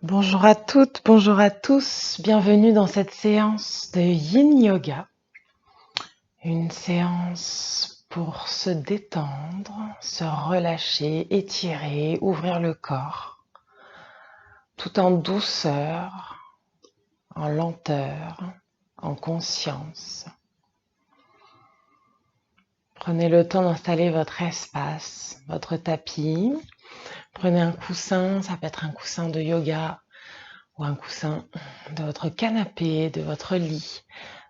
Bonjour à toutes, bonjour à tous, bienvenue dans cette séance de Yin Yoga, une séance pour se détendre, se relâcher, étirer, ouvrir le corps, tout en douceur, en lenteur, en conscience. Prenez le temps d'installer votre espace, votre tapis. Prenez un coussin, ça peut être un coussin de yoga ou un coussin de votre canapé, de votre lit.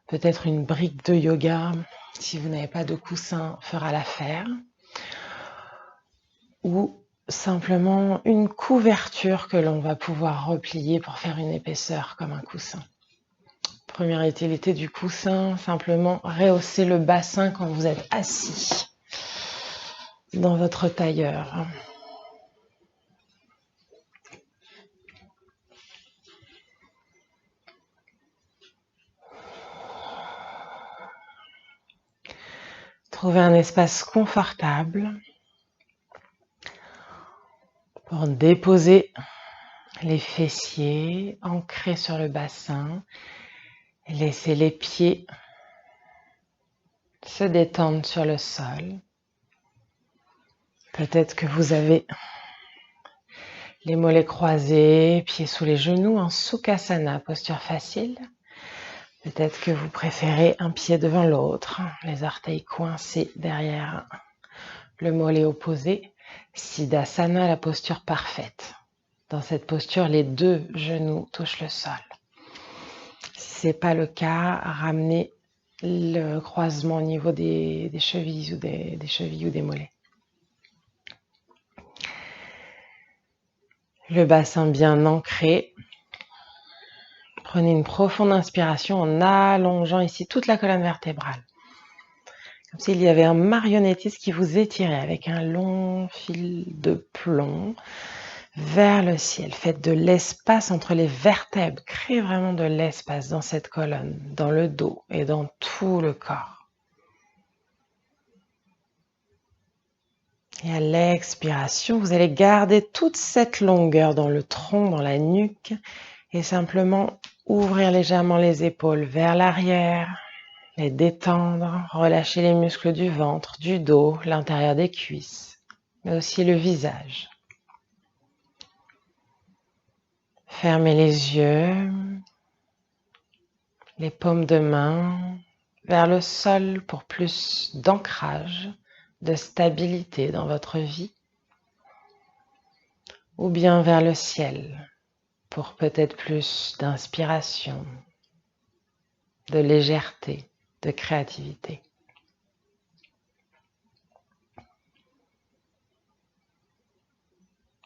Peut-être une brique de yoga, si vous n'avez pas de coussin, fera l'affaire. Ou simplement une couverture que l'on va pouvoir replier pour faire une épaisseur comme un coussin. Première utilité du coussin, simplement rehausser le bassin quand vous êtes assis dans votre tailleur. Trouvez un espace confortable pour déposer les fessiers ancrés sur le bassin. Laissez les pieds se détendre sur le sol. Peut-être que vous avez les mollets croisés, pieds sous les genoux en Sukhasana, posture facile. Peut-être que vous préférez un pied devant l'autre, les orteils coincés derrière le mollet opposé. Siddhasana, la posture parfaite. Dans cette posture, les deux genoux touchent le sol. Si ce n'est pas le cas, ramenez le croisement au niveau des chevilles ou des chevilles ou des mollets. Le bassin bien ancré. Prenez une profonde inspiration en allongeant ici toute la colonne vertébrale. Comme s'il y avait un marionnettiste qui vous étirait avec un long fil de plomb vers le ciel. Faites de l'espace entre les vertèbres. Créez vraiment de l'espace dans cette colonne, dans le dos et dans tout le corps. Et à l'expiration, vous allez garder toute cette longueur dans le tronc, dans la nuque et simplement ouvrir légèrement les épaules vers l'arrière, les détendre, relâcher les muscles du ventre, du dos, l'intérieur des cuisses, mais aussi le visage. Fermez les yeux, les paumes de main vers le sol pour plus d'ancrage, de stabilité dans votre vie, ou bien vers le ciel pour peut-être plus d'inspiration, de légèreté, de créativité.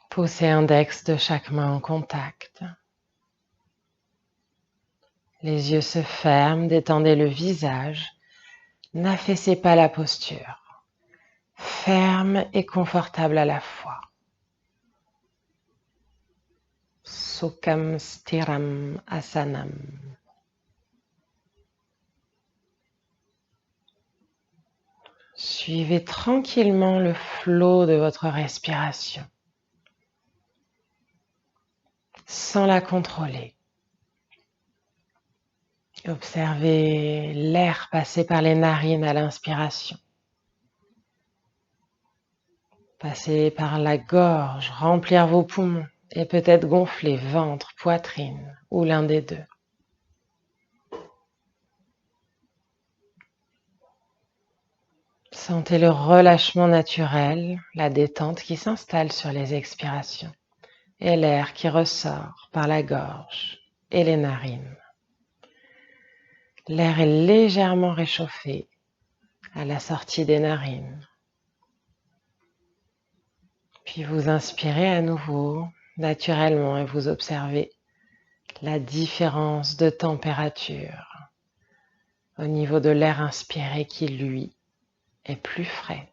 Poussez index de chaque main en contact. Les yeux se ferment, détendez le visage. N'affaissez pas la posture. Ferme et confortable à la fois. Sukham Stiram Asanam. Suivez tranquillement le flot de votre respiration, sans la contrôler. Observez l'air passer par les narines à l'inspiration, passer par la gorge, remplir vos poumons et peut-être gonfler ventre, poitrine ou l'un des deux. Sentez le relâchement naturel, la détente qui s'installe sur les expirations et l'air qui ressort par la gorge et les narines. L'air est légèrement réchauffé à la sortie des narines. Puis vous inspirez à nouveau naturellement et vous observez la différence de température au niveau de l'air inspiré qui, lui, est plus frais.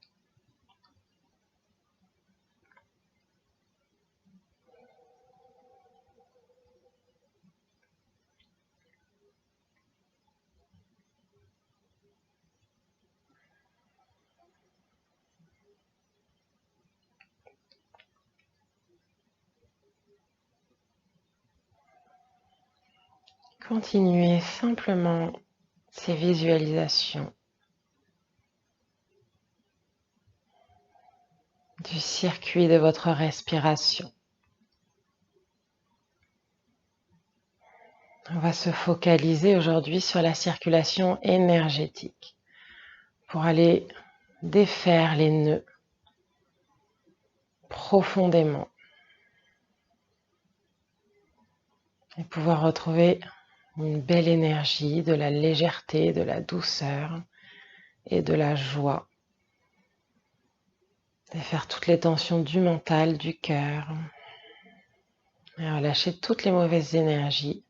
continuez simplement ces visualisations du circuit de votre respiration. On va se focaliser aujourd'hui sur la circulation énergétique pour aller défaire les nœuds profondément et pouvoir retrouver une belle énergie, de la légèreté, de la douceur et de la joie. Défaire toutes les tensions du mental, du cœur et relâcher toutes les mauvaises énergies.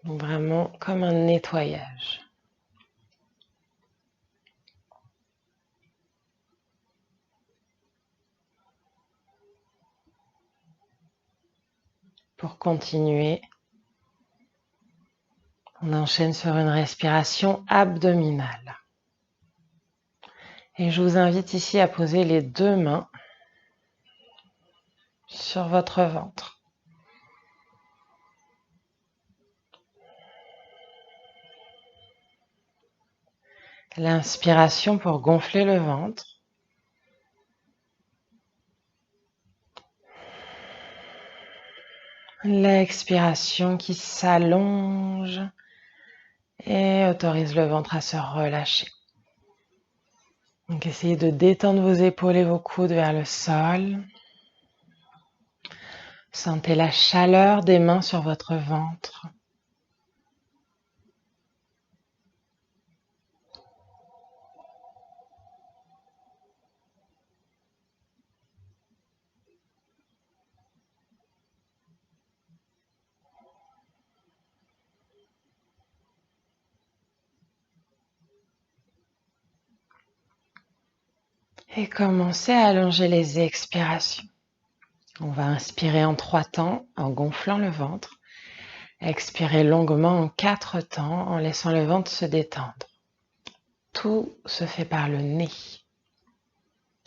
Donc vraiment comme un nettoyage. Pour continuer, on enchaîne sur une respiration abdominale. Et je vous invite ici à poser les deux mains sur votre ventre. L'inspiration pour gonfler le ventre. L'expiration qui s'allonge et autorise le ventre à se relâcher. Donc essayez de détendre vos épaules et vos coudes vers le sol. Sentez la chaleur des mains sur votre ventre. Et commencez à allonger les expirations. On va inspirer en 3 temps en gonflant le ventre. Expirer longuement en 4 temps en laissant le ventre se détendre. Tout se fait par le nez.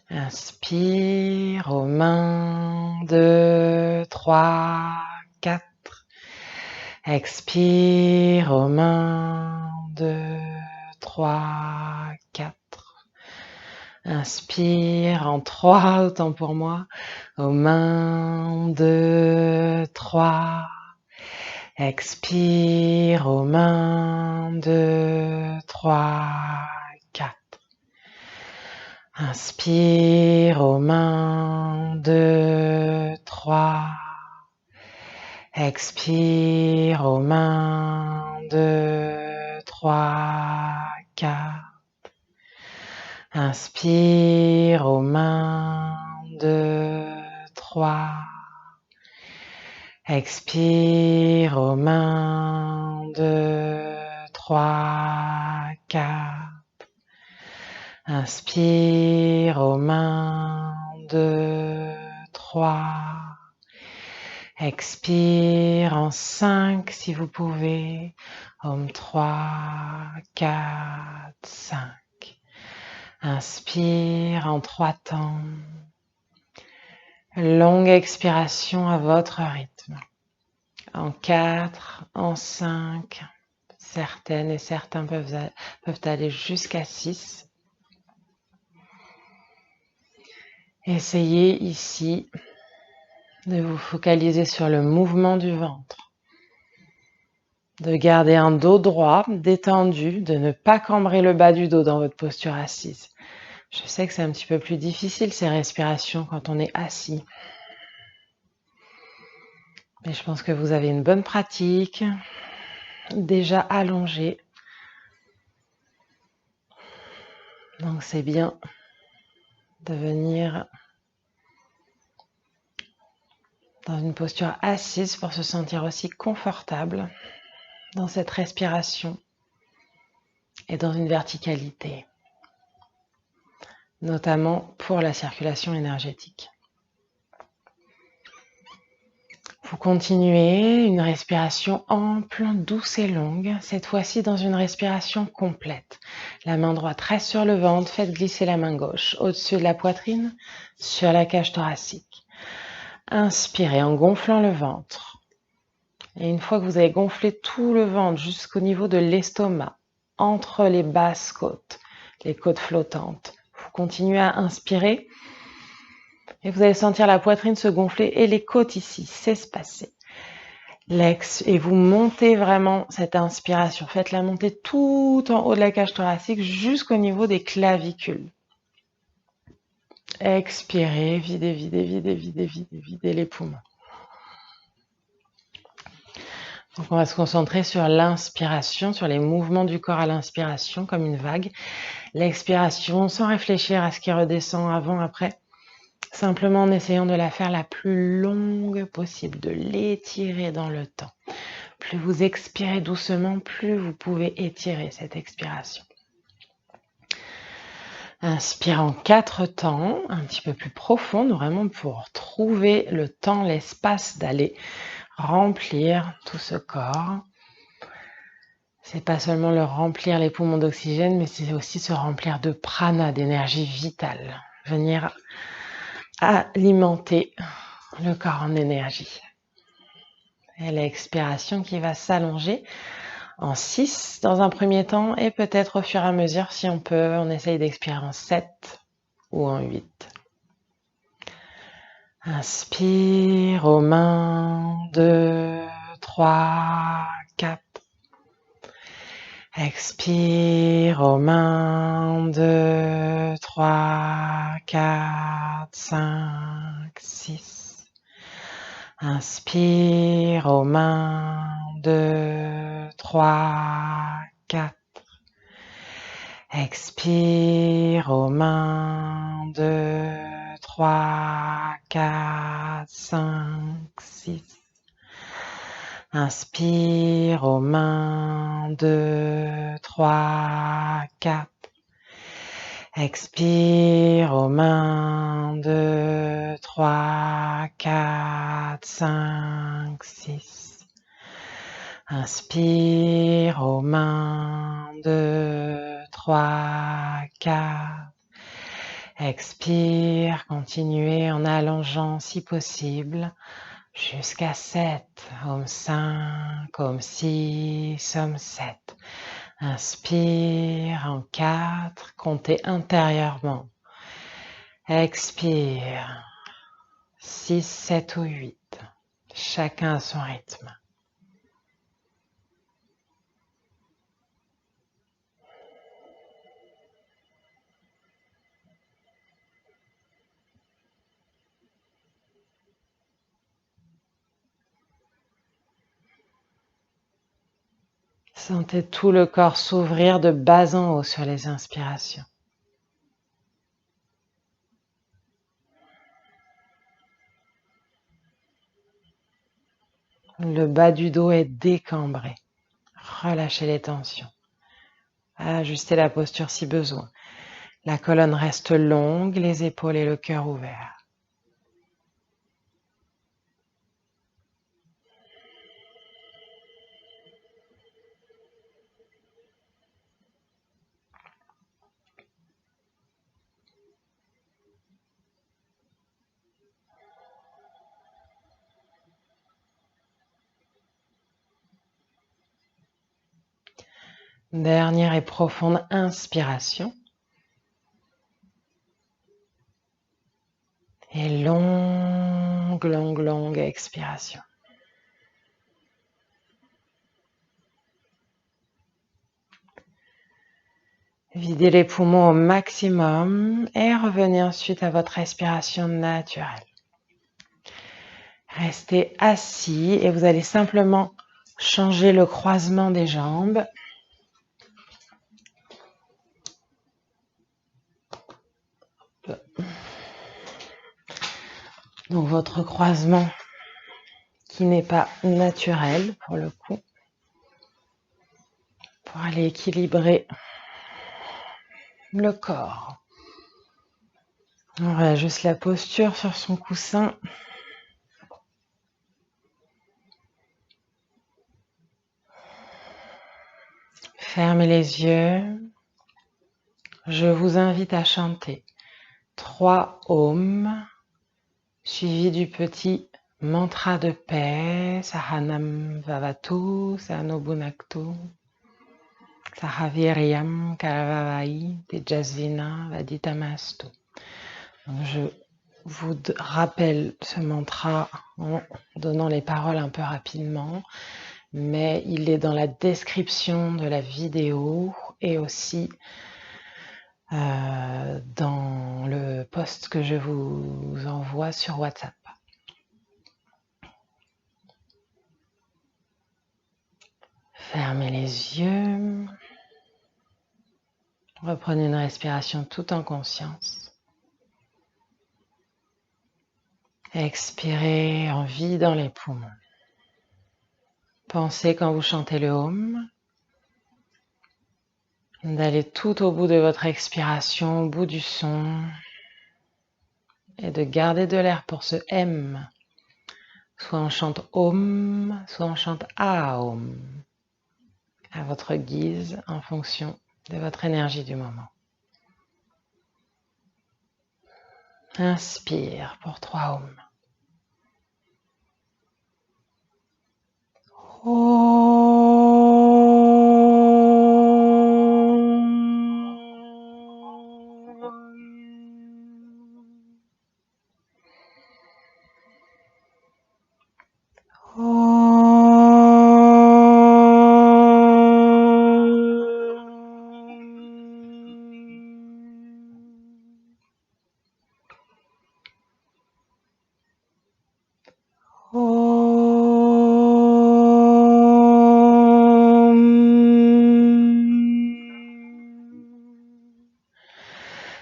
Inspire aux mains, 2, 3, 4. Expire aux mains, 2, 3, 4. Inspire en 3, autant pour moi, aux mains, 2, 3. Expire aux mains, 2, 3, 4. Inspire aux mains, 2, 3. Expire aux mains, 2, 3, 4. Inspire aux mains, 2, 3. Expire aux mains, 2, 3, 4. Inspire aux mains, 2, 3. Expire en 5 si vous pouvez. 3, 4, 5. Inspire en 3 temps. Longue expiration à votre rythme. En 4, en 5. Certaines et certains peuvent aller jusqu'à 6. Essayez ici de vous focaliser sur le mouvement du ventre, de garder un dos droit, détendu, de ne pas cambrer le bas du dos dans votre posture assise. Je sais que c'est un petit peu plus difficile ces respirations quand on est assis. Mais je pense que vous avez une bonne pratique, déjà allongée. Donc c'est bien de venir dans une posture assise pour se sentir aussi confortable dans cette respiration et dans une verticalité, notamment pour la circulation énergétique. Vous continuez une respiration ample, douce et longue, cette fois-ci dans une respiration complète. La main droite reste sur le ventre, faites glisser la main gauche au-dessus de la poitrine, sur la cage thoracique. Inspirez en gonflant le ventre. Et une fois que vous avez gonflé tout le ventre jusqu'au niveau de l'estomac, entre les basses côtes, les côtes flottantes, vous continuez à inspirer et vous allez sentir la poitrine se gonfler et les côtes ici s'espacer. Et vous montez vraiment cette inspiration. Faites-la monter tout en haut de la cage thoracique jusqu'au niveau des clavicules. Expirez, videz, videz, videz, videz, videz, videz les poumons. Donc on va se concentrer sur l'inspiration, sur les mouvements du corps à l'inspiration comme une vague. L'expiration sans réfléchir à ce qui redescend avant, après. Simplement en essayant de la faire la plus longue possible, de l'étirer dans le temps. Plus vous expirez doucement, plus vous pouvez étirer cette expiration. Inspire en 4 temps, un petit peu plus profond, vraiment pour trouver le temps, l'espace d'aller remplir tout ce corps. C'est pas seulement le remplir les poumons d'oxygène, mais c'est aussi se remplir de prana, d'énergie vitale. Venir alimenter le corps en énergie. Et l'expiration qui va s'allonger en 6 dans un premier temps et peut-être au fur et à mesure, si on peut, on essaye d'expirer en 7 ou en 8. Inspire aux mains, 2, 3, 4. Expire aux mains, 2, 3, 4, 5, 6. Inspire aux mains, 2, 3, 4. Expire aux mains, 2, 3, 4, 5, 6. Inspire aux mains, 2, 3, 4. Expire aux mains, 2, 3, 4, 5, 6. Inspire aux mains, 2, 3, 4. Expire, continuez en allongeant si possible jusqu'à 7, Om 5, Om 6, Om 7. Inspire en 4, comptez intérieurement. Expire, 6, 7 ou 8, chacun à son rythme. Sentez tout le corps s'ouvrir de bas en haut sur les inspirations. Le bas du dos est décambré. Relâchez les tensions. Ajustez la posture si besoin. La colonne reste longue, les épaules et le cœur ouverts. Dernière et profonde inspiration. Et longue, longue, longue expiration. Videz les poumons au maximum et revenez ensuite à votre respiration naturelle. Restez assis et vous allez simplement changer le croisement des jambes. Donc votre croisement qui n'est pas naturel pour le coup, pour aller équilibrer le corps. On réajuste la posture sur son coussin. Fermez les yeux. Je vous invite à chanter 3 ohms suivi du petit Mantra de paix, Sahanam Vavatu, Sahano Bhunaktu, Sahaviryam Karavavai, Tejasvina Vaditamastu. Donc je vous rappelle ce mantra en donnant les paroles un peu rapidement, mais il est dans la description de la vidéo et aussi dans le post que je vous envoie sur WhatsApp. Fermez les yeux. Reprenez une respiration tout en conscience. Expirez en vidant les poumons. Pensez quand vous chantez le Om d'aller tout au bout de votre expiration, au bout du son, et de garder de l'air pour ce M. Soit on chante Om, soit on chante Aum, à votre guise en fonction de votre énergie du moment. Inspire pour 3 Om.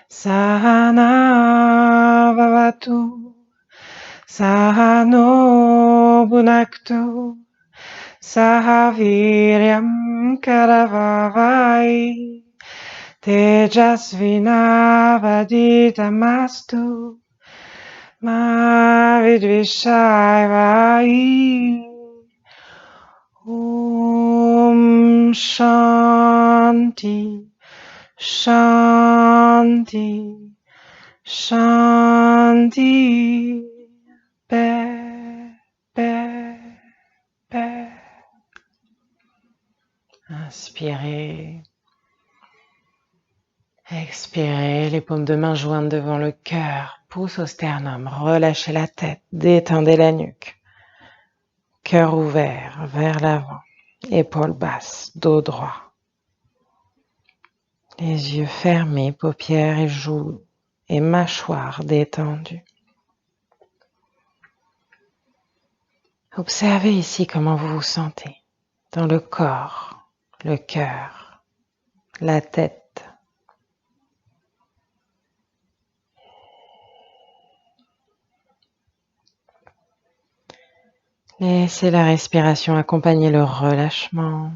Sahana Vavatu, Sahano Bhunaktu, Sahaviryam Karavavai, Tejasvina Vaditamastu, Ma Vidvishai Vai. Om Shanti, Shanti, Shanti, paix, paix, paix. Inspirez. Expirez, les paumes de main jointes devant le cœur, pouce au sternum, relâchez la tête, détendez la nuque. Cœur ouvert vers l'avant, épaules basses, dos droit. Les yeux fermés, paupières et joues et mâchoires détendues. Observez ici comment vous vous sentez dans le corps, le cœur, la tête. Laissez la respiration accompagner le relâchement.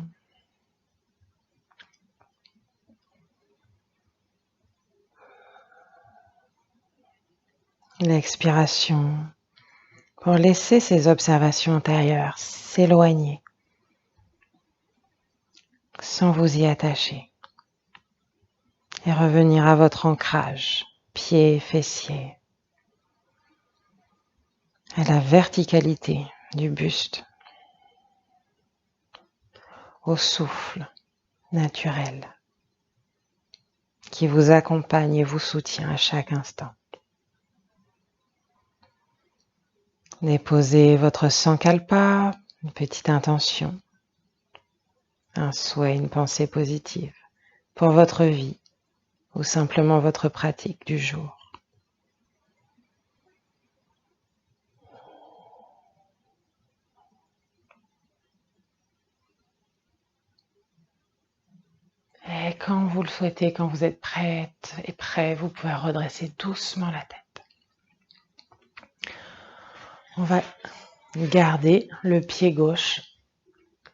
L'expiration pour laisser ces observations antérieures s'éloigner sans vous y attacher et revenir à votre ancrage, pieds, fessiers, à la verticalité du buste, au souffle naturel qui vous accompagne et vous soutient à chaque instant. Déposez votre sankalpa, une petite intention, un souhait, une pensée positive pour votre vie ou simplement votre pratique du jour. Et quand vous le souhaitez, quand vous êtes prête et prêt, vous pouvez redresser doucement la tête. On va garder le pied gauche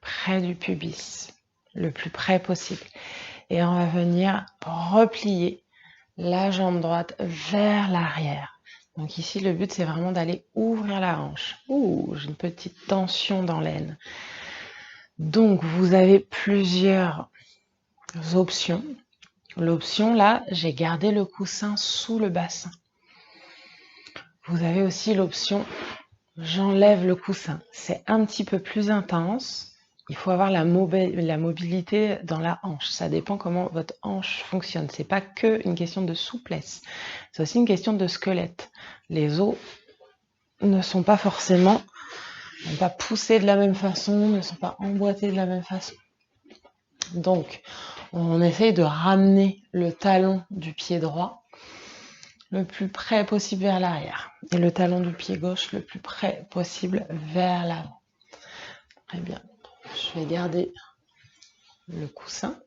près du pubis, le plus près possible. Et on va venir replier la jambe droite vers l'arrière. Donc ici, le but, c'est vraiment d'aller ouvrir la hanche. Ouh, j'ai une petite tension dans l'aine. Donc, vous avez plusieurs options. L'option, là, j'ai gardé le coussin sous le bassin. Vous avez aussi l'option j'enlève le coussin. C'est un petit peu plus intense. Il faut avoir la mobilité dans la hanche. Ça dépend comment votre hanche fonctionne. C'est pas que une question de souplesse. C'est aussi une question de squelette. Les os ne sont pas forcément, n'ont pas poussé de la même façon, ne sont pas emboîtés de la même façon. Donc, on essaye de ramener le talon du pied droit le plus près possible vers l'arrière et le talon du pied gauche le plus près possible vers l'avant. Très bien. Je vais garder le coussin.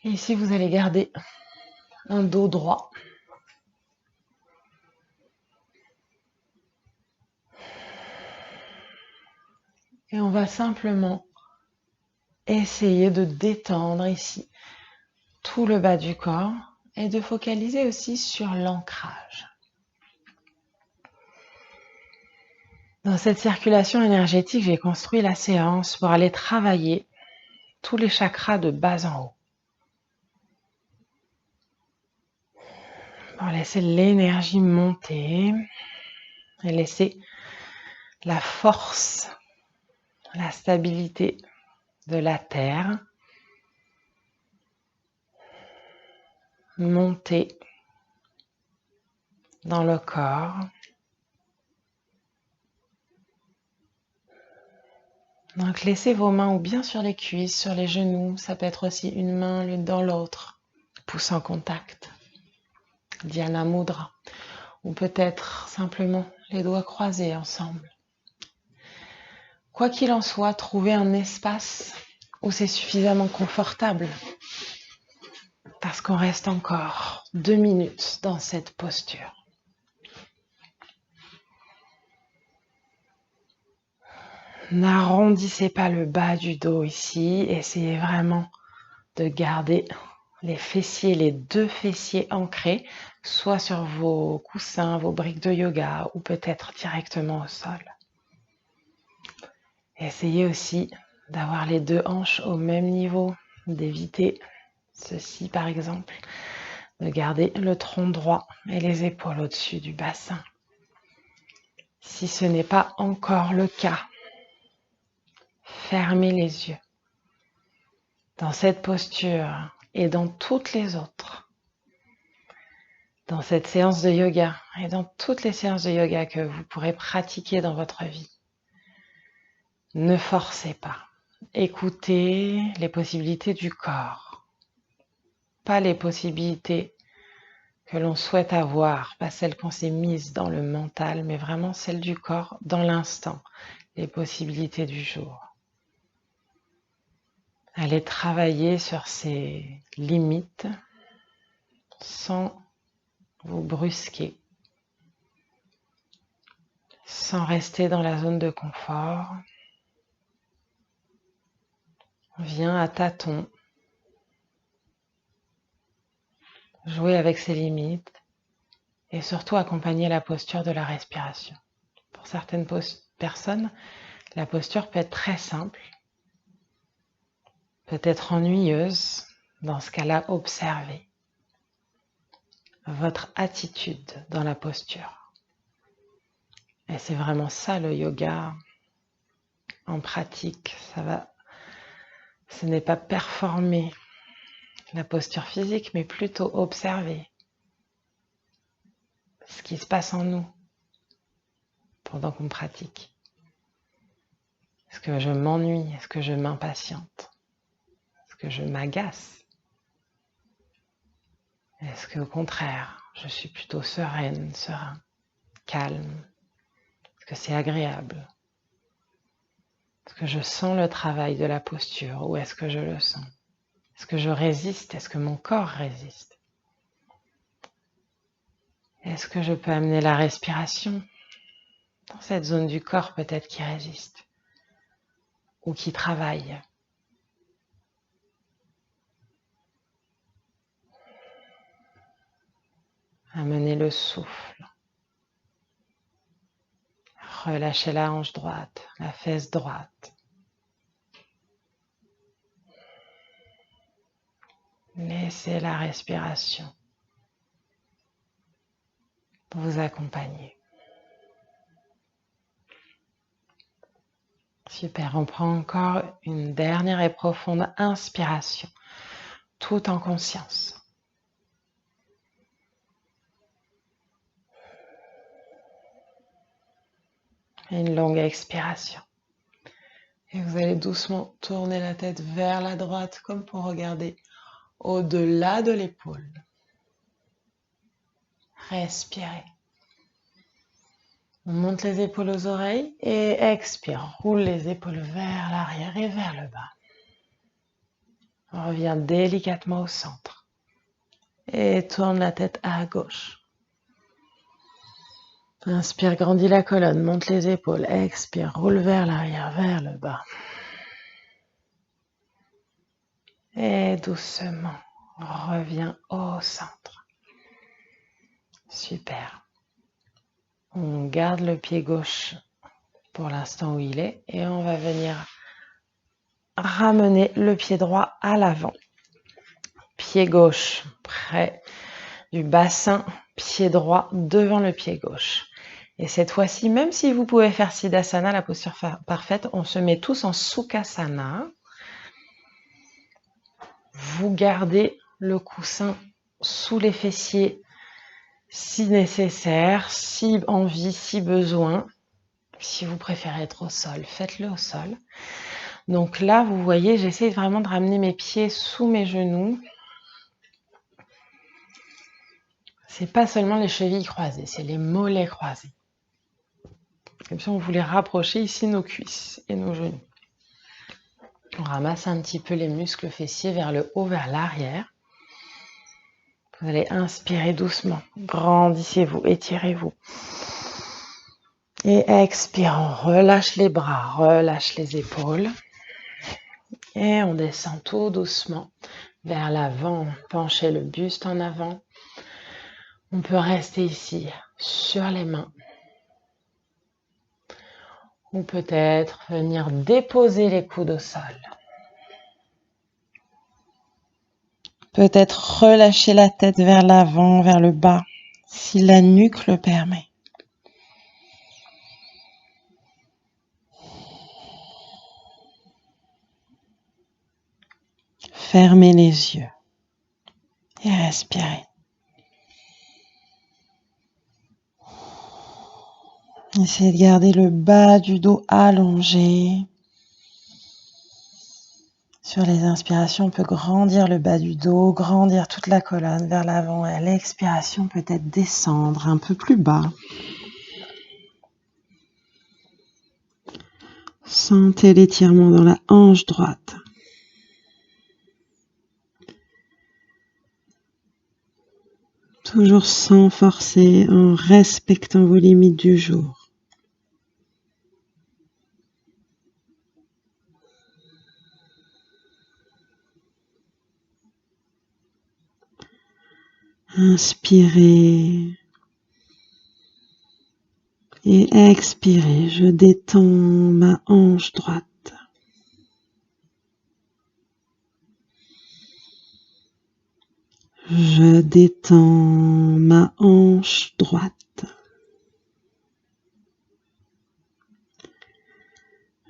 Et ici, vous allez garder un dos droit. Et on va simplement essayer de détendre ici tout le bas du corps et de focaliser aussi sur l'ancrage. Dans cette circulation énergétique, j'ai construit la séance pour aller travailler tous les chakras de bas en haut. Pour laisser l'énergie monter et laisser la force, la stabilité de la terre monter dans le corps. Donc laissez vos mains ou bien sur les cuisses, sur les genoux, ça peut être aussi une main l'une dans l'autre, pouce en contact, Dhyana Mudra, ou peut-être simplement les doigts croisés ensemble. Quoi qu'il en soit, trouvez un espace où c'est suffisamment confortable, parce qu'on reste encore 2 minutes dans cette posture. N'arrondissez pas le bas du dos ici, essayez vraiment de garder les fessiers, les 2 fessiers ancrés, soit sur vos coussins, vos briques de yoga ou peut-être directement au sol. Essayez aussi d'avoir les 2 hanches au même niveau, d'éviter ceci par exemple, de garder le tronc droit et les épaules au-dessus du bassin. Si ce n'est pas encore le cas, fermez les yeux. Dans cette posture et dans toutes les autres, dans cette séance de yoga et dans toutes les séances de yoga que vous pourrez pratiquer dans votre vie, ne forcez pas. Écoutez les possibilités du corps, pas les possibilités que l'on souhaite avoir, pas celles qu'on s'est mises dans le mental, mais vraiment celles du corps dans l'instant, les possibilités du jour. Allez travailler sur ces limites sans vous brusquer, sans rester dans la zone de confort. On vient à tâtons, jouer avec ses limites et surtout accompagner la posture de la respiration. Pour certaines personnes, la posture peut être très simple, peut être ennuyeuse. Dans ce cas-là, observez votre attitude dans la posture. Et c'est vraiment ça le yoga en pratique. Ce n'est pas performer la posture physique, mais plutôt observer ce qui se passe en nous pendant qu'on pratique. Est-ce que je m'ennuie? Est-ce que je m'impatiente? Est-ce que je m'agace? Est-ce qu'au contraire, je suis plutôt sereine, serein, calme? Est-ce que c'est agréable? Est-ce que je sens le travail de la posture ou est-ce que je le sens? Est-ce que je résiste? Est-ce que mon corps résiste? Est-ce que je peux amener la respiration dans cette zone du corps peut-être qui résiste ou qui travaille? Amenez le souffle. Relâchez la hanche droite, la fesse droite. Laissez la respiration vous accompagner. Super, on prend encore une dernière et profonde inspiration, tout en conscience. Et une longue expiration. Et vous allez doucement tourner la tête vers la droite comme pour regarder au-delà de l'épaule. Respirez. On monte les épaules aux oreilles et expire. Roule les épaules vers l'arrière et vers le bas. On revient délicatement au centre. Et tourne la tête à gauche. Inspire, grandis la colonne, monte les épaules. Expire, roule vers l'arrière, vers le bas. Et doucement, reviens au centre. Super. On garde le pied gauche pour l'instant où il est et on va venir ramener le pied droit à l'avant. Pied gauche près du bassin, pied droit devant le pied gauche. Et cette fois-ci, même si vous pouvez faire Siddhasana, la posture parfaite, on se met tous en Sukhasana. Vous gardez le coussin sous les fessiers si nécessaire, si envie, si besoin. Si vous préférez être au sol, faites-le au sol. Donc là, vous voyez, j'essaie vraiment de ramener mes pieds sous mes genoux. C'est pas seulement les chevilles croisées, c'est les mollets croisés. Comme ça, on voulait rapprocher ici nos cuisses et nos genoux. On ramasse un petit peu les muscles fessiers vers le haut, vers l'arrière. Vous allez inspirer doucement. Grandissez-vous, étirez-vous. Et expirons, relâche les bras, relâche les épaules. Et on descend tout doucement vers l'avant, pencher le buste en avant. On peut rester ici sur les mains. Ou peut-être venir déposer les coudes au sol. Peut-être relâcher la tête vers l'avant, vers le bas, si la nuque le permet. Fermez les yeux et respirez. Essayez de garder le bas du dos allongé. Sur les inspirations, on peut grandir le bas du dos, grandir toute la colonne vers l'avant. Et à l'expiration, peut-être descendre un peu plus bas. Sentez l'étirement dans la hanche droite. Toujours sans forcer, en respectant vos limites du jour. Inspirez et expirez. Je détends ma hanche droite. Je détends ma hanche droite.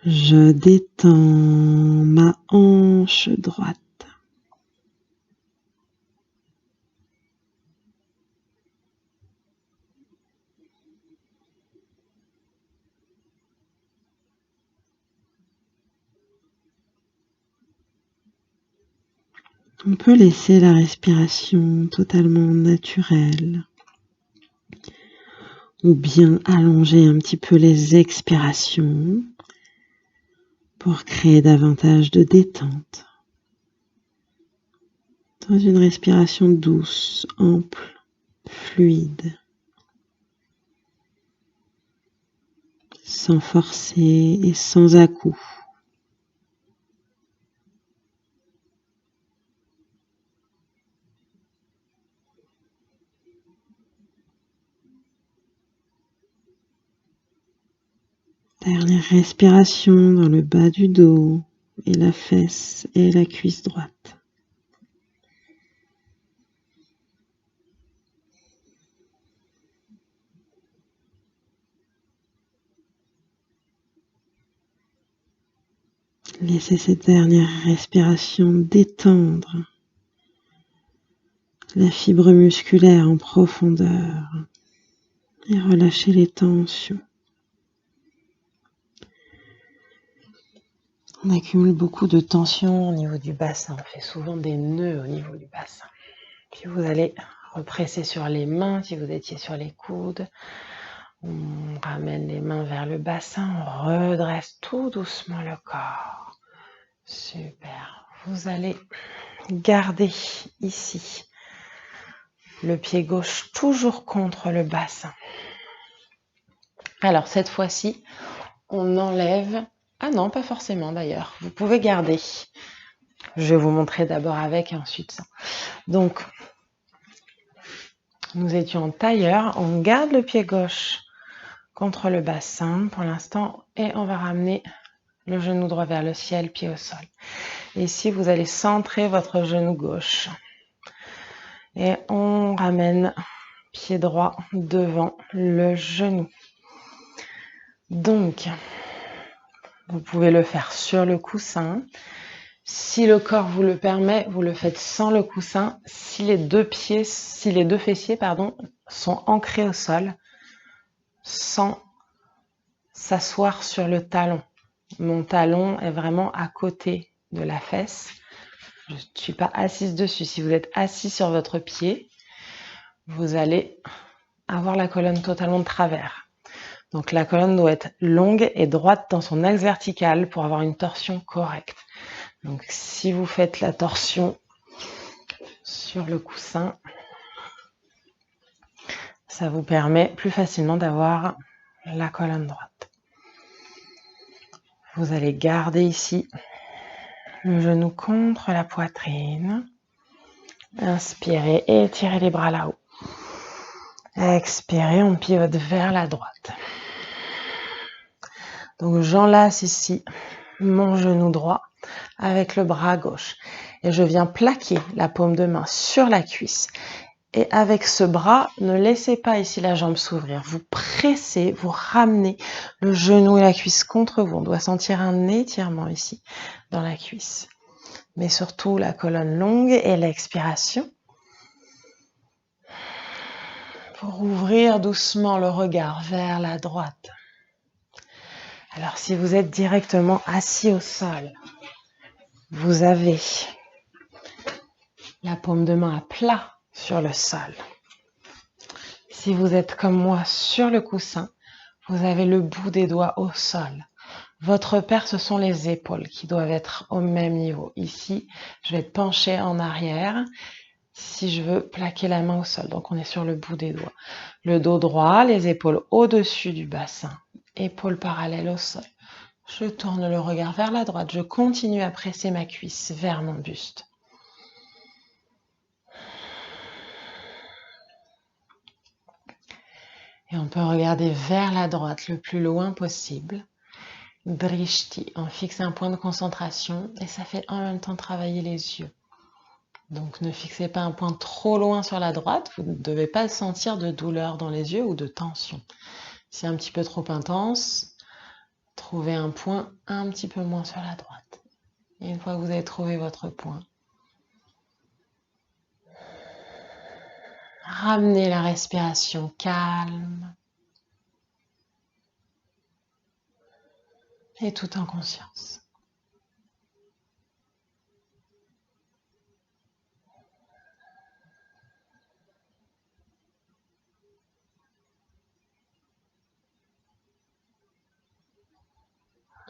Je détends ma hanche droite. On peut laisser la respiration totalement naturelle ou bien allonger un petit peu les expirations pour créer davantage de détente. Dans une respiration douce, ample, fluide, sans forcer et sans à-coups. Dernière respiration dans le bas du dos et la fesse et la cuisse droite. Laissez cette dernière respiration détendre la fibre musculaire en profondeur et relâcher les tensions. On accumule beaucoup de tensions au niveau du bassin. On fait souvent des nœuds au niveau du bassin. Puis vous allez represser sur les mains si vous étiez sur les coudes. On ramène les mains vers le bassin. On redresse tout doucement le corps. Super. Vous allez garder ici le pied gauche toujours contre le bassin. Alors cette fois-ci, on enlève... Ah non, pas forcément d'ailleurs. Vous pouvez garder. Je vais vous montrer d'abord avec et ensuite sans. Donc, nous étions en tailleur. On garde le pied gauche contre le bassin pour l'instant et on va ramener le genou droit vers le ciel, pied au sol. Ici, vous allez centrer votre genou gauche. Et on ramène pied droit devant le genou. Donc, vous pouvez le faire sur le coussin. Si le corps vous le permet, vous le faites sans le coussin. Si les deux fessiers, sont ancrés au sol, sans s'asseoir sur le talon. Mon talon est vraiment à côté de la fesse. Je ne suis pas assise dessus. Si vous êtes assis sur votre pied, vous allez avoir la colonne totalement de travers. Donc la colonne doit être longue et droite dans son axe vertical pour avoir une torsion correcte. Donc si vous faites la torsion sur le coussin, ça vous permet plus facilement d'avoir la colonne droite. Vous allez garder ici le genou contre la poitrine. Inspirez et étirez les bras là-haut. Expirez, on pivote vers la droite. Donc j'enlace ici mon genou droit avec le bras gauche. Et je viens plaquer la paume de main sur la cuisse. Et avec ce bras, ne laissez pas ici la jambe s'ouvrir. Vous pressez, vous ramenez le genou et la cuisse contre vous. On doit sentir un étirement ici dans la cuisse. Mais surtout la colonne longue et l'expiration. Pour ouvrir doucement le regard vers la droite. Alors si vous êtes directement assis au sol, vous avez la paume de main à plat sur le sol. Si vous êtes comme moi sur le coussin, vous avez le bout des doigts au sol. Votre repère, ce sont les épaules qui doivent être au même niveau. Ici, je vais être penchée en arrière si je veux plaquer la main au sol. Donc, on est sur le bout des doigts. Le dos droit, les épaules au-dessus du bassin. Épaules parallèles au sol. Je tourne le regard vers la droite. Je continue à presser ma cuisse vers mon buste. Et on peut regarder vers la droite le plus loin possible. Drishti, on fixe un point de concentration et ça fait en même temps travailler les yeux. Donc ne fixez pas un point trop loin sur la droite, vous ne devez pas sentir de douleur dans les yeux ou de tension. Si c'est un petit peu trop intense, trouvez un point un petit peu moins sur la droite. Et une fois que vous avez trouvé votre point, ramenez la respiration calme et tout en conscience.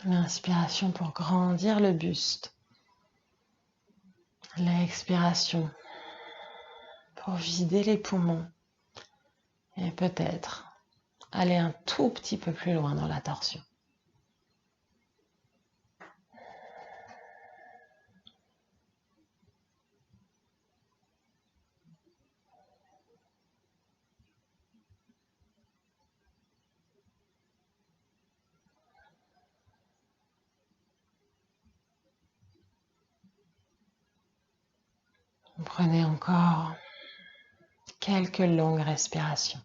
L'inspiration pour grandir le buste. L'expiration pour vider les poumons. Et peut-être aller un tout petit peu plus loin dans la torsion. Prenez encore quelques longues respirations.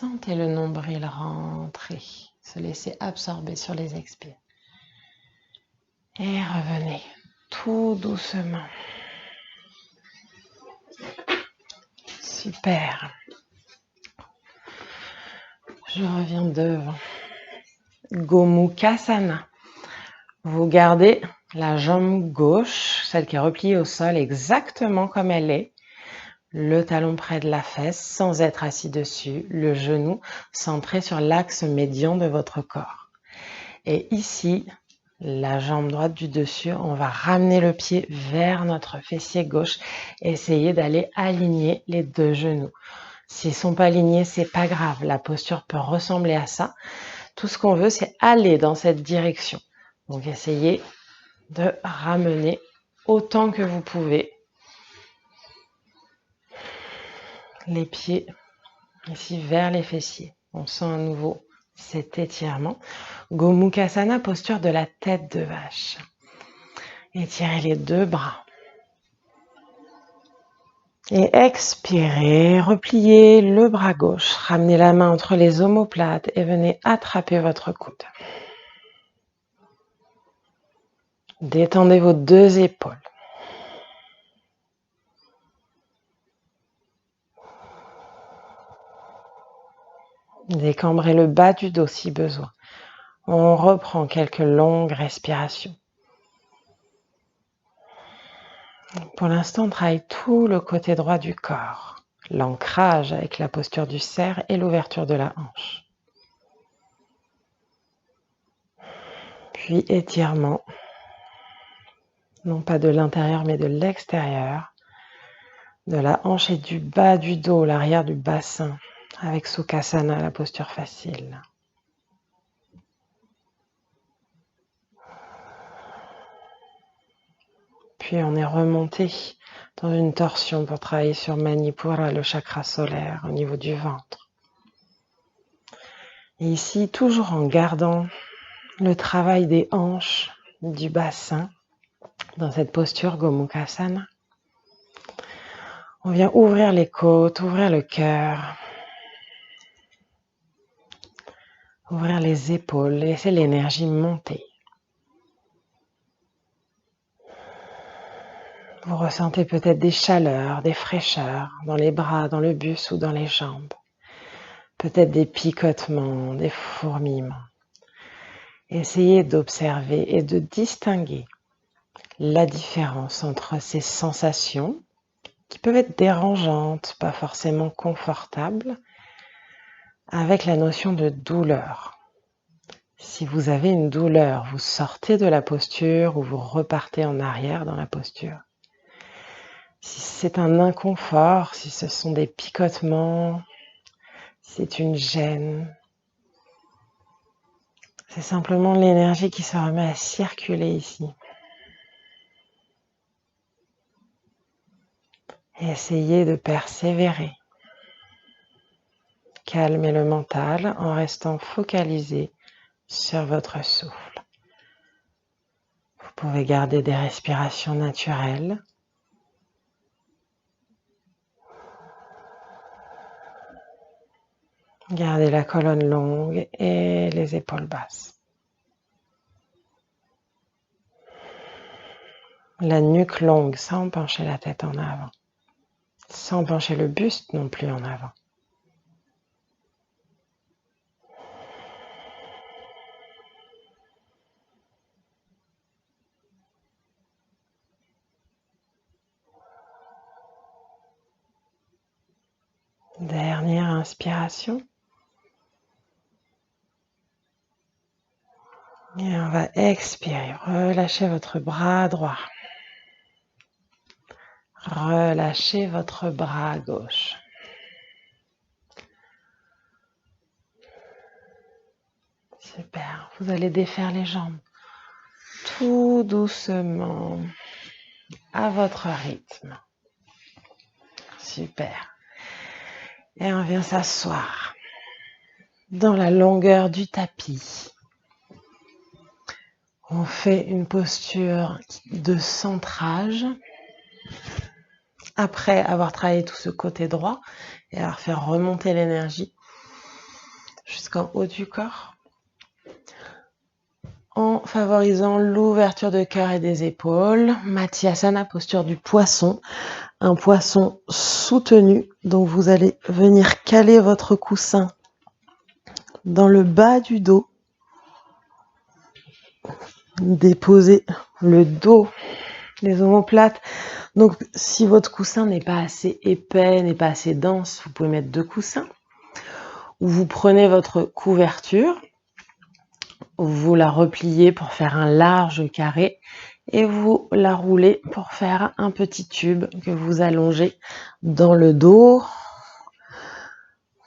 Sentez le nombril rentrer, se laisser absorber sur les expires. Et revenez tout doucement. Super. Je reviens devant. Gomukhasana. Vous gardez la jambe gauche, celle qui est repliée au sol exactement comme elle est. Le talon près de la fesse sans être assis dessus, le genou centré sur l'axe médian de votre corps. Et ici, la jambe droite du dessus, on va ramener le pied vers notre fessier gauche et essayer d'aller aligner les deux genoux. S'ils ne sont pas alignés, c'est pas grave, la posture peut ressembler à ça. Tout ce qu'on veut, c'est aller dans cette direction. Donc essayez de ramener autant que vous pouvez les pieds ici vers les fessiers. On sent à nouveau cet étirement. Gomukhasana, posture de la tête de vache. Étirez les deux bras. Et expirez, repliez le bras gauche. Ramenez la main entre les omoplates et venez attraper votre coude. Détendez vos deux épaules. Décambrez le bas du dos si besoin. On reprend quelques longues respirations. Pour l'instant, on travaille tout le côté droit du corps. L'ancrage avec la posture du cerf et l'ouverture de la hanche. Puis étirement, non pas de l'intérieur mais de l'extérieur, de la hanche et du bas du dos, l'arrière du bassin, avec Sukhasana, la posture facile. Puis on est remonté dans une torsion pour travailler sur Manipura, le chakra solaire, au niveau du ventre. Et ici, toujours en gardant le travail des hanches, du bassin, dans cette posture Gomukhasana. On vient ouvrir les côtes, ouvrir le cœur, ouvrir les épaules, laisser l'énergie monter. Vous ressentez peut-être des chaleurs, des fraîcheurs dans les bras, dans le buste ou dans les jambes. Peut-être des picotements, des fourmillements. Essayez d'observer et de distinguer la différence entre ces sensations qui peuvent être dérangeantes, pas forcément confortables, avec la notion de douleur. Si vous avez une douleur, vous sortez de la posture ou vous repartez en arrière dans la posture. Si c'est un inconfort, si ce sont des picotements, si c'est une gêne, c'est simplement l'énergie qui se remet à circuler ici. Et essayez de persévérer. Calmez le mental en restant focalisé sur votre souffle. Vous pouvez garder des respirations naturelles. Gardez la colonne longue et les épaules basses. La nuque longue sans pencher la tête en avant. Sans pencher le buste non plus en avant. Dernière inspiration. Et on va expirer. Relâchez votre bras droit. Relâchez votre bras gauche. Super. Vous allez défaire les jambes tout doucement à votre rythme. Super. Et on vient s'asseoir dans la longueur du tapis. On fait une posture de centrage après avoir travaillé tout ce côté droit et avoir fait remonter l'énergie. jusqu'en haut du corps, en favorisant l'ouverture de cœur et des épaules. Matsyasana, posture du poisson, un poisson soutenu. Donc vous allez venir caler votre coussin dans le bas du dos, déposer le dos, les omoplates. Donc si votre coussin n'est pas assez épais, n'est pas assez dense, vous pouvez mettre 2 coussins. Ou vous prenez votre couverture, vous la repliez pour faire un large carré et vous la roulez pour faire un petit tube que vous allongez dans le dos,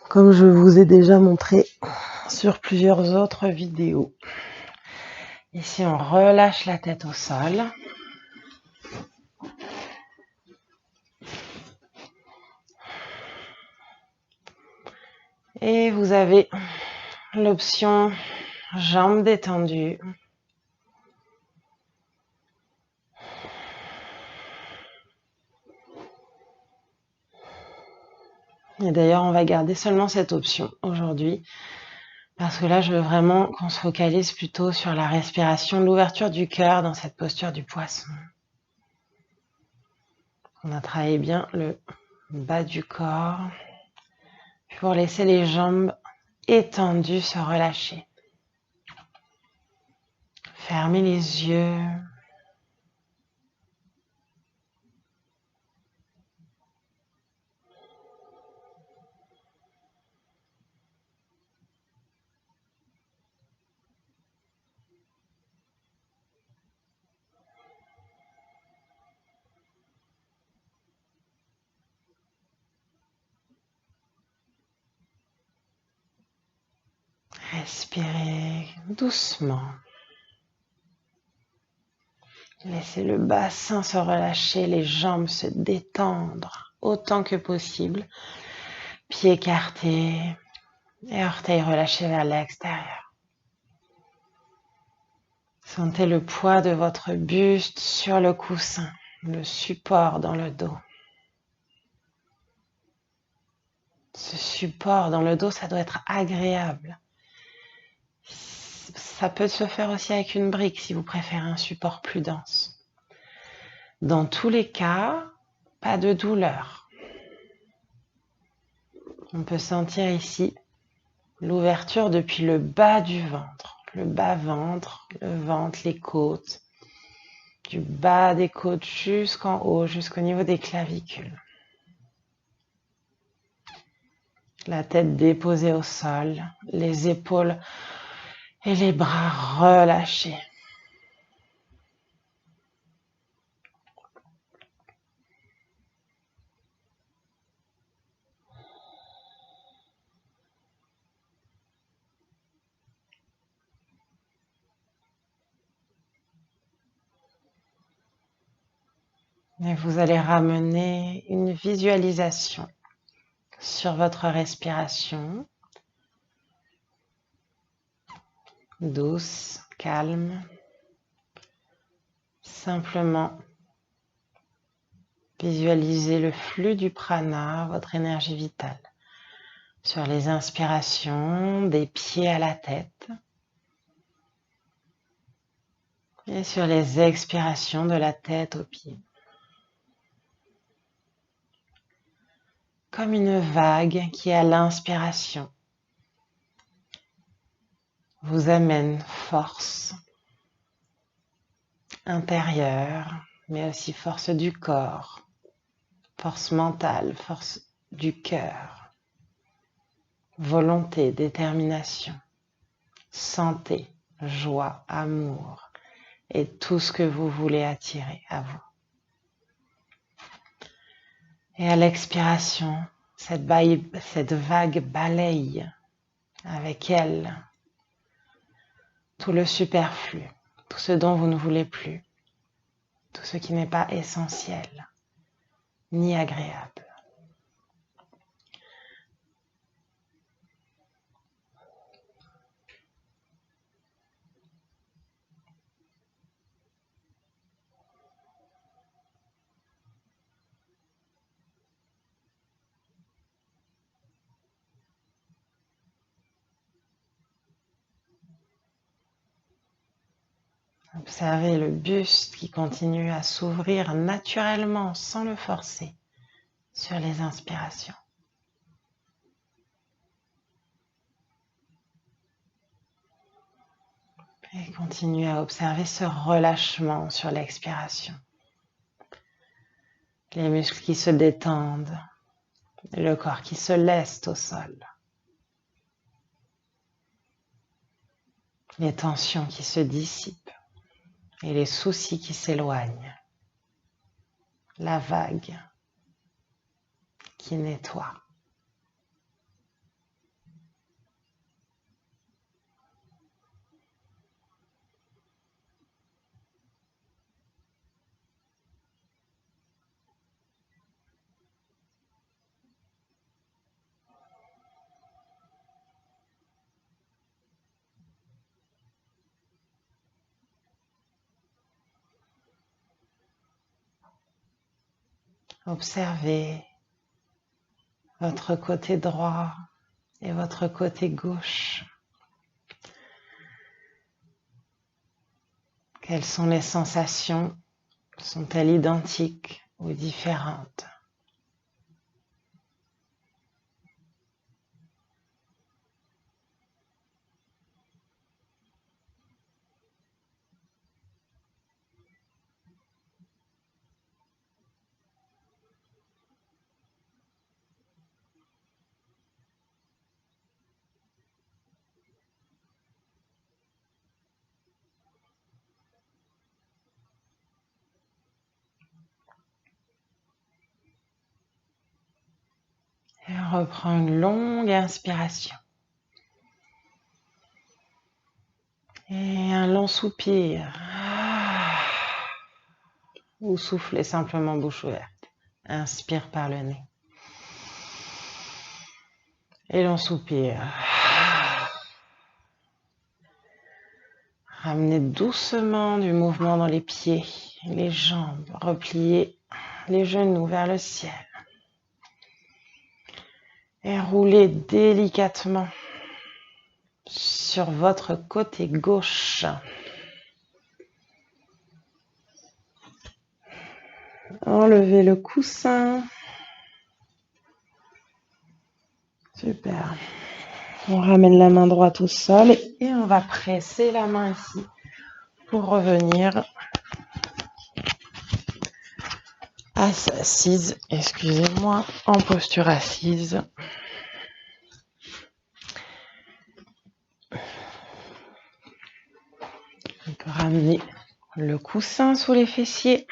comme je vous ai déjà montré sur plusieurs autres vidéos. Ici, on relâche la tête au sol. Et vous avez l'option jambes détendues. Et d'ailleurs, on va garder seulement cette option aujourd'hui. Parce que là, je veux vraiment qu'on se focalise plutôt sur la respiration, l'ouverture du cœur dans cette posture du poisson. On a travaillé bien le bas du corps pour laisser les jambes étendues se relâcher. Fermez les yeux. Respirez doucement. Laissez le bassin se relâcher, les jambes se détendre autant que possible. Pieds écartés et orteils relâchés vers l'extérieur. Sentez le poids de votre buste sur le coussin, le support dans le dos. Ce support dans le dos, ça doit être agréable. Ça peut se faire aussi avec une brique si vous préférez un support plus dense. Dans tous les cas, pas de douleur. On peut sentir ici l'ouverture depuis le bas du ventre, le bas-ventre, le ventre, les côtes, du bas des côtes jusqu'en haut, jusqu'au niveau des clavicules. La tête déposée au sol, les épaules et les bras relâchés. Et vous allez ramener une visualisation sur votre respiration, douce, calme. Simplement visualisez le flux du prana, votre énergie vitale, sur les inspirations des pieds à la tête et sur les expirations de la tête aux pieds. Comme une vague qui, à l'inspiration, vous amène force intérieure, mais aussi force du corps, force mentale, force du cœur, volonté, détermination, santé, joie, amour et tout ce que vous voulez attirer à vous. Et à l'expiration, cette vague balaye avec elle tout le superflu, tout ce dont vous ne voulez plus, tout ce qui n'est pas essentiel ni agréable. Observez le buste qui continue à s'ouvrir naturellement sans le forcer sur les inspirations. Et continuez à observer ce relâchement sur l'expiration. Les muscles qui se détendent, le corps qui se laisse au sol. Les tensions qui se dissipent et les soucis qui s'éloignent. La vague qui nettoie. Observez votre côté droit et votre côté gauche. Quelles sont les sensations? Sont-elles identiques ou différentes? Et on reprend une longue inspiration. Et un long soupir. Ou soufflez simplement bouche ouverte. Inspire par le nez. Et l'on soupire. Ramenez doucement du mouvement dans les pieds, les jambes. Repliez les genoux vers le ciel. Et roulez délicatement sur votre côté gauche. Enlevez le coussin. Super. On ramène la main droite au sol et on va presser la main ici pour revenir assise, excusez-moi, en posture assise. On peut ramener le coussin sous les fessiers.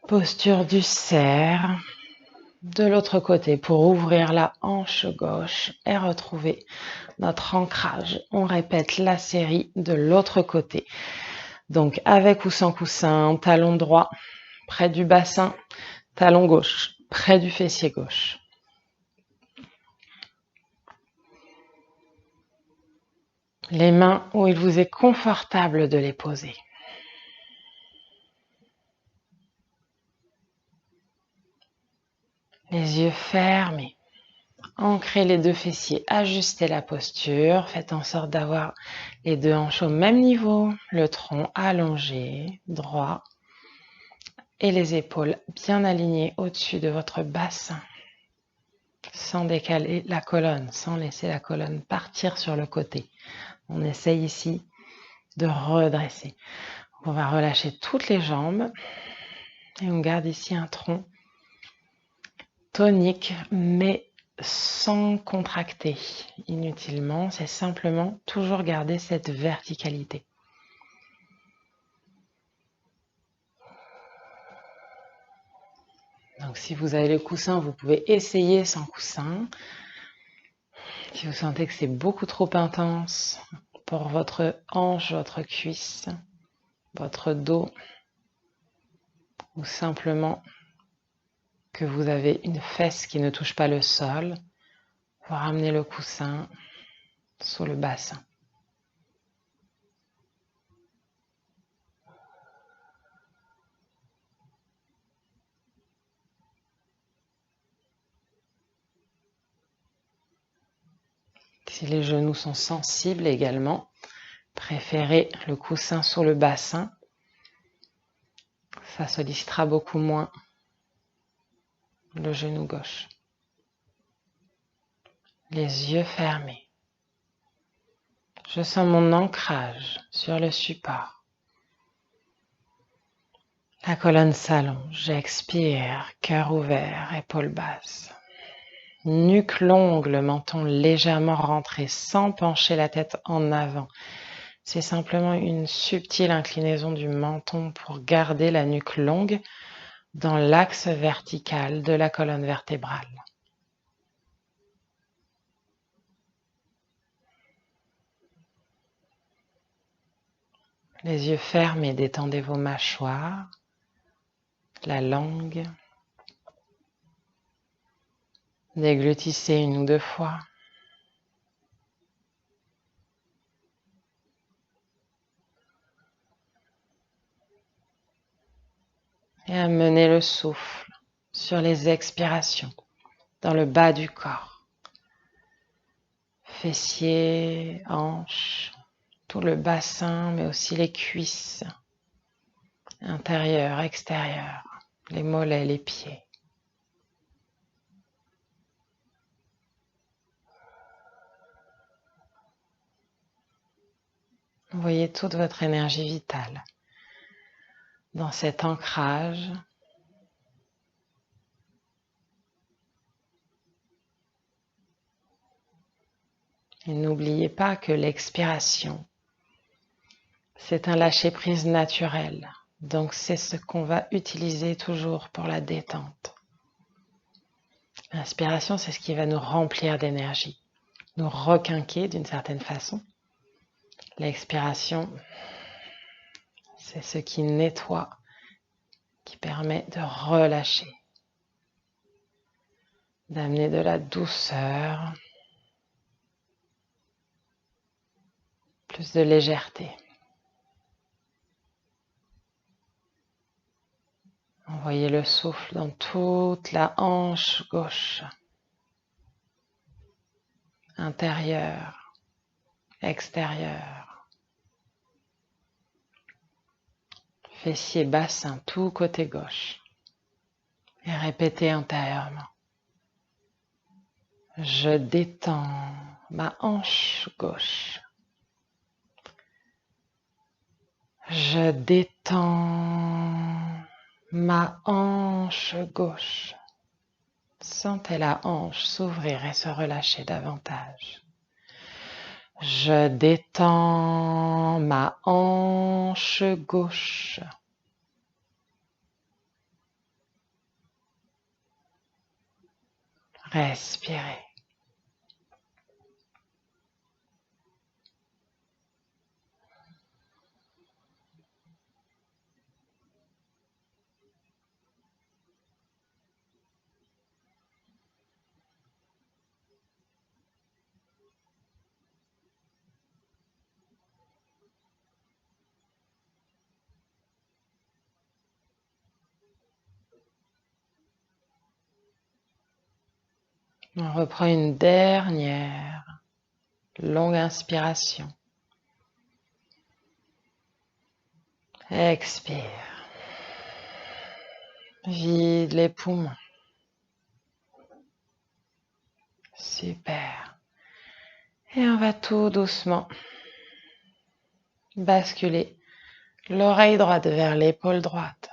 Posture du cerf. De l'autre côté pour ouvrir la hanche gauche et retrouver notre ancrage. On répète la série de l'autre côté. Donc avec ou sans coussin, talon droit près du bassin, talon gauche près du fessier gauche. Les mains où il vous est confortable de les poser. Les yeux fermés. Ancrez les deux fessiers, ajustez la posture, faites en sorte d'avoir les deux hanches au même niveau, le tronc allongé, droit, et les épaules bien alignées au-dessus de votre bassin, sans décaler la colonne, sans laisser la colonne partir sur le côté. On essaye ici de redresser. On va relâcher toutes les jambes et on garde ici un tronc tonique, mais sans contracter inutilement, c'est simplement toujours garder cette verticalité. Donc si vous avez le coussin, vous pouvez essayer sans coussin. Si vous sentez que c'est beaucoup trop intense pour votre hanche, votre cuisse, votre dos, ou simplement que vous avez une fesse qui ne touche pas le sol, vous ramenez le coussin sous le bassin. Si les genoux sont sensibles également, préférez le coussin sous le bassin, ça sollicitera beaucoup moins le genou gauche. Les yeux fermés. Je sens mon ancrage sur le support. La colonne s'allonge, j'expire, cœur ouvert, épaules basses. Nuque longue, le menton légèrement rentré sans pencher la tête en avant. C'est simplement une subtile inclinaison du menton pour garder la nuque longue dans l'axe vertical de la colonne vertébrale. Les yeux fermés, détendez vos mâchoires, la langue. Déglutissez 1 ou 2 fois. Et amenez le souffle sur les expirations dans le bas du corps. Fessiers, hanches, tout le bassin, mais aussi les cuisses, intérieur, extérieur, les mollets, les pieds. Voyez toute votre énergie vitale dans cet ancrage. Et n'oubliez pas que l'expiration, c'est un lâcher-prise naturel. Donc c'est ce qu'on va utiliser toujours pour la détente. L'inspiration, c'est ce qui va nous remplir d'énergie, nous requinquer d'une certaine façon. L'expiration, c'est ce qui nettoie, qui permet de relâcher, d'amener de la douceur, plus de légèreté. Envoyez le souffle dans toute la hanche gauche, intérieure, extérieure, fessier, bassin, tout côté gauche. Et répétez intérieurement. Je détends ma hanche gauche. Je détends ma hanche gauche. Sentez la hanche s'ouvrir et se relâcher davantage. Je détends ma hanche gauche. Respirez. On reprend une dernière longue inspiration. Expire. Vide les poumons. Super. Et on va tout doucement basculer l'oreille droite vers l'épaule droite.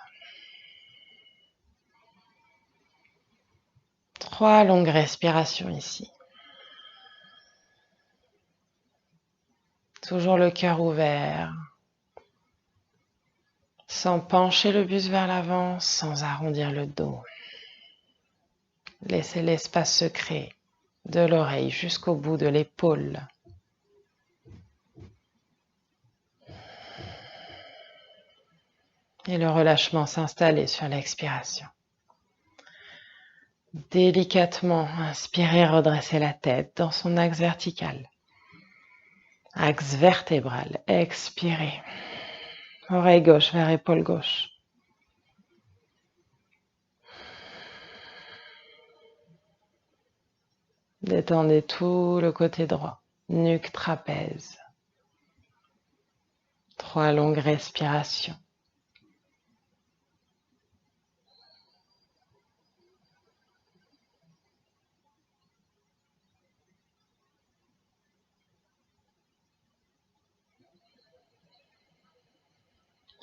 3 longues respirations ici. Toujours le cœur ouvert, sans pencher le buste vers l'avant, sans arrondir le dos. Laissez l'espace se créer de l'oreille jusqu'au bout de l'épaule. Et le relâchement s'installer sur l'expiration. Délicatement, inspirez, redressez la tête dans son axe vertical. Axe vertébral, expirez. Oreille gauche vers épaule gauche. Détendez tout le côté droit, nuque, trapèze. 3 longues respirations.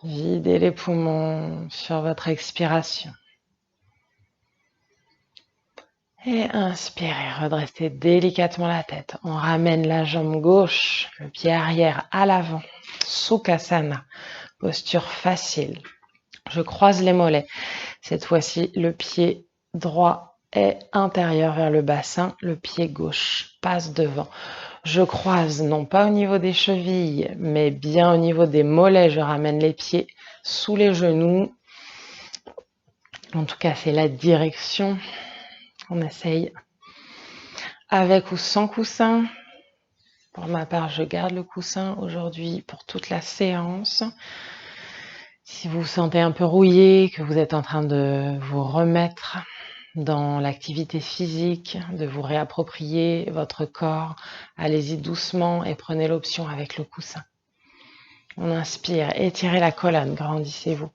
Videz les poumons sur votre expiration. Et inspirez, redressez délicatement la tête. On ramène la jambe gauche, le pied arrière à l'avant. Sukhasana, posture facile. Je croise les mollets. Cette fois-ci, le pied droit est intérieur vers le bassin. Le pied gauche passe devant. Je croise, non pas au niveau des chevilles, mais bien au niveau des mollets. Je ramène les pieds sous les genoux. En tout cas, c'est la direction. On essaye avec ou sans coussin. Pour ma part, je garde le coussin aujourd'hui pour toute la séance. Si vous vous sentez un peu rouillé, que vous êtes en train de vous remettre dans l'activité physique, de vous réapproprier votre corps, allez-y doucement et prenez l'option avec le coussin. On inspire, étirez la colonne, grandissez-vous.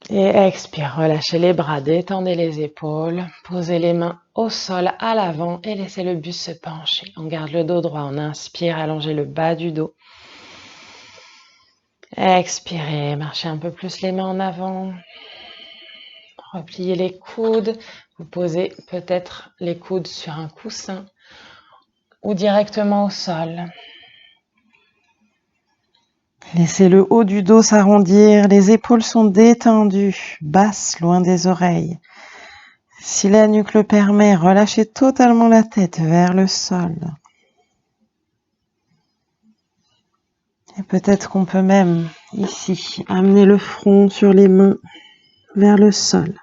Et expire, relâchez les bras, détendez les épaules, posez les mains au sol à l'avant et laissez le buste se pencher. On garde le dos droit, on inspire, allongez le bas du dos. Expirez, marchez un peu plus les mains en avant. Repliez les coudes, vous posez peut-être les coudes sur un coussin ou directement au sol. Laissez le haut du dos s'arrondir, les épaules sont détendues, basses loin des oreilles. Si la nuque le permet, relâchez totalement la tête vers le sol. Et peut-être qu'on peut même, ici, amener le front sur les mains vers le sol.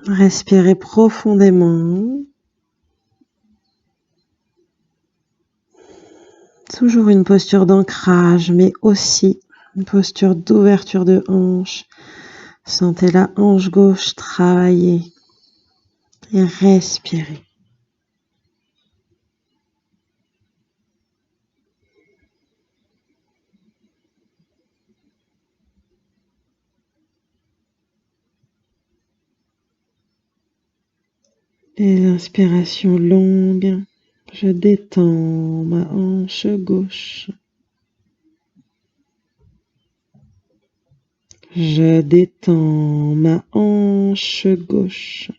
Respirez profondément. Toujours une posture d'ancrage, mais aussi une posture d'ouverture de hanche. Sentez la hanche gauche travailler et respirez. Et l'inspiration longue, je détends ma hanche gauche. Je détends ma hanche gauche.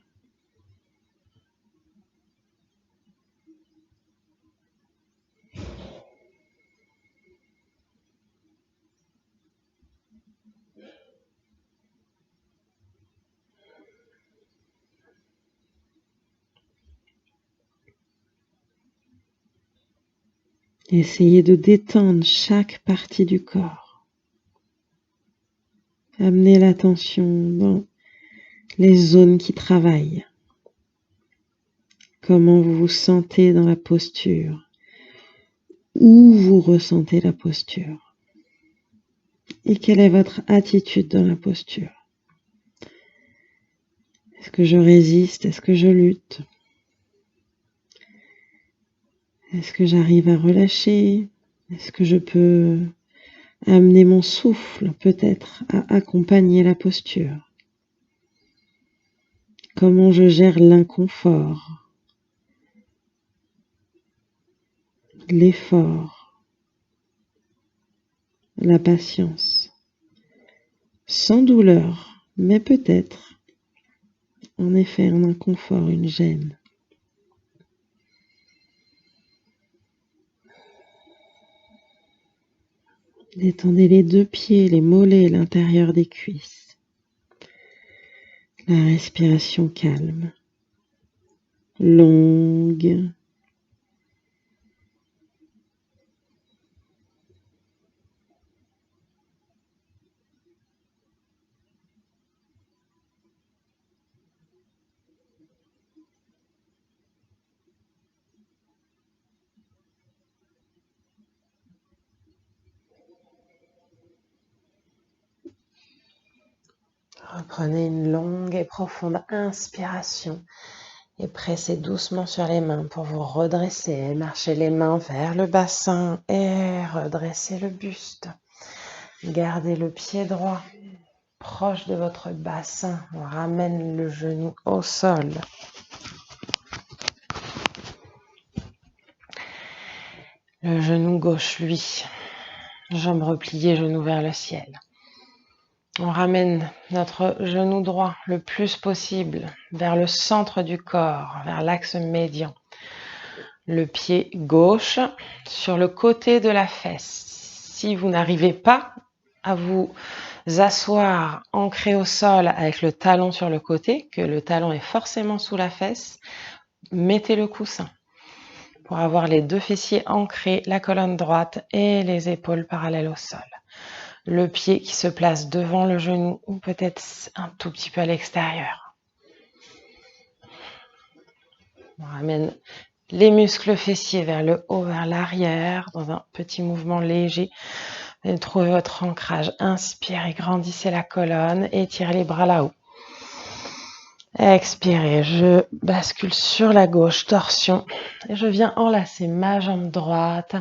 Essayez de détendre chaque partie du corps. Amenez l'attention dans les zones qui travaillent. Comment vous vous sentez dans la posture. Où vous ressentez la posture. Et quelle est votre attitude dans la posture. Est-ce que je résiste? Est-ce que je lutte? Est-ce que j'arrive à relâcher? Est-ce que je peux amener mon souffle peut-être à accompagner la posture? Comment je gère l'inconfort, l'effort, la patience, sans douleur, mais peut-être, en effet, un inconfort, une gêne. Détendez les deux pieds, les mollets, l'intérieur des cuisses. La respiration calme, longue. Reprenez une longue et profonde inspiration Et pressez doucement sur les mains pour vous redresser. Marchez les mains vers le bassin et redressez le buste. Gardez le pied droit proche de votre bassin. On ramène le genou au sol. Le genou gauche, lui. Jambes repliées, genou vers le ciel. On ramène notre genou droit le plus possible vers le centre du corps, vers l'axe médian. Le pied gauche sur le côté de la fesse. Si vous n'arrivez pas à vous asseoir ancré au sol avec le talon sur le côté, que le talon est forcément sous la fesse, mettez le coussin pour avoir les deux fessiers ancrés, la colonne droite et les épaules parallèles au sol. Le pied qui se place devant le genou ou peut-être un tout petit peu à l'extérieur. On ramène les muscles fessiers vers le haut, vers l'arrière, dans un petit mouvement léger. Et trouvez votre ancrage. Inspirez, grandissez la colonne, étirez les bras là-haut. Expirez, je bascule sur la gauche, torsion. Et je viens enlacer ma jambe droite,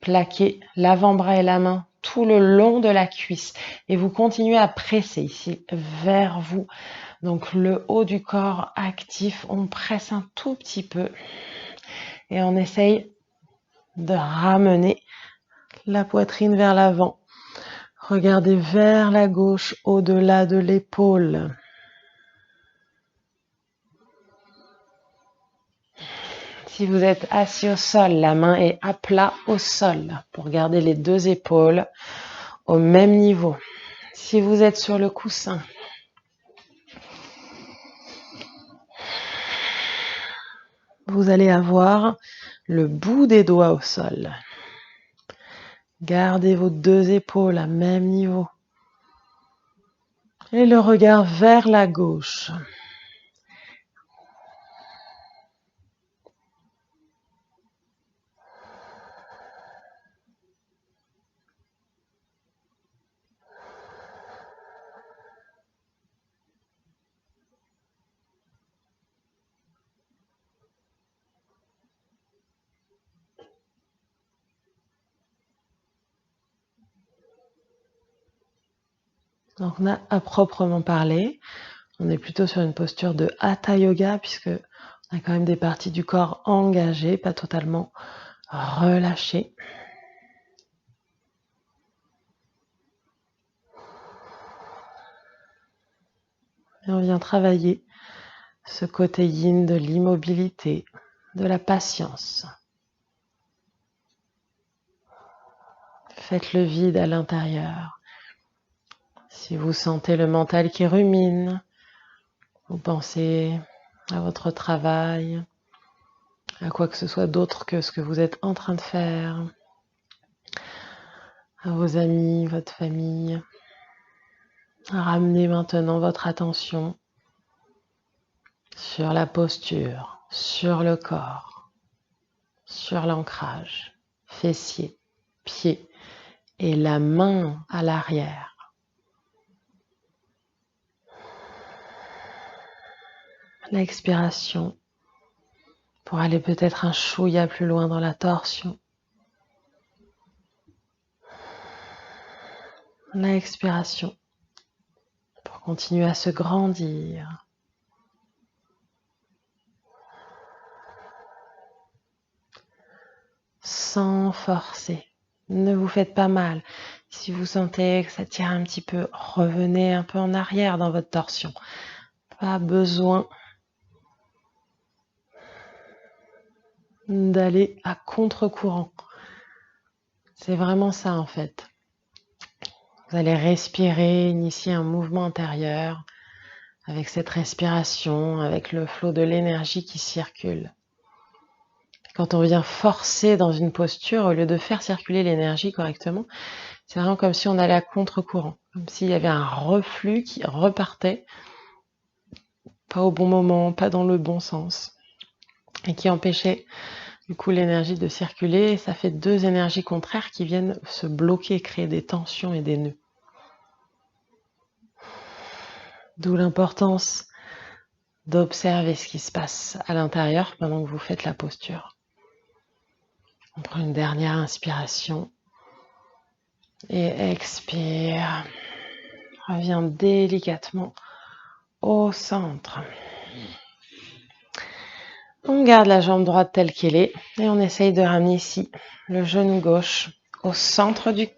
plaquer l'avant-bras et la main tout le long de la cuisse. Et vous continuez à presser ici vers vous. Donc le haut du corps actif, on presse un tout petit peu. Et on essaye de ramener la poitrine vers l'avant. Regardez vers la gauche, au-delà de l'épaule. Si vous êtes assis au sol, la main est à plat au sol pour garder les deux épaules au même niveau. Si vous êtes sur le coussin, vous allez avoir le bout des doigts au sol. Gardez vos deux épaules à même niveau. Et le regard vers la gauche. Donc on a à proprement parler, on est plutôt sur une posture de Hatha Yoga puisque on a quand même des parties du corps engagées, pas totalement relâchées. Et on vient travailler ce côté yin de l'immobilité, de la patience. Faites le vide à l'intérieur. Si vous sentez le mental qui rumine, vous pensez à votre travail, à quoi que ce soit d'autre que ce que vous êtes en train de faire, à vos amis, votre famille. Ramenez maintenant votre attention sur la posture, sur le corps, sur l'ancrage, fessiers, pieds et la main à l'arrière. L'expiration pour aller peut-être un chouïa plus loin dans la torsion. L'expiration pour continuer à se grandir. Sans forcer. Ne vous faites pas mal. Si vous sentez que ça tire un petit peu, revenez un peu en arrière dans votre torsion. Pas besoin d'aller à contre-courant. C'est vraiment ça en fait. Vous allez respirer, initier un mouvement intérieur avec cette respiration, avec le flot de l'énergie qui circule. Quand on vient forcer dans une posture, au lieu de faire circuler l'énergie correctement, c'est vraiment comme si on allait à contre-courant, comme s'il y avait un reflux qui repartait, pas au bon moment, pas dans le bon sens, et qui empêchait du coup l'énergie de circuler. Et ça fait deux énergies contraires qui viennent se bloquer, créer des tensions et des nœuds. D'où l'importance d'observer ce qui se passe à l'intérieur pendant que vous faites la posture. On prend une dernière inspiration et expire. Reviens délicatement au centre. On garde la jambe droite telle qu'elle est et on essaye de ramener ici le genou gauche au centre du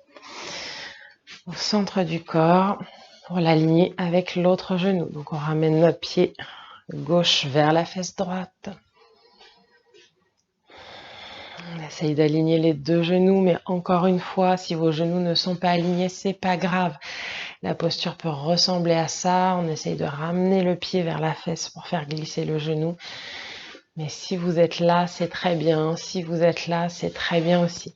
corps pour l'aligner avec l'autre genou. Donc on ramène notre pied gauche vers la fesse droite. On essaye d'aligner les deux genoux, mais encore une fois, si vos genoux ne sont pas alignés, c'est pas grave. La posture peut ressembler à ça. On essaye de ramener le pied vers la fesse pour faire glisser le genou. Mais si vous êtes là, c'est très bien. Si vous êtes là, c'est très bien aussi.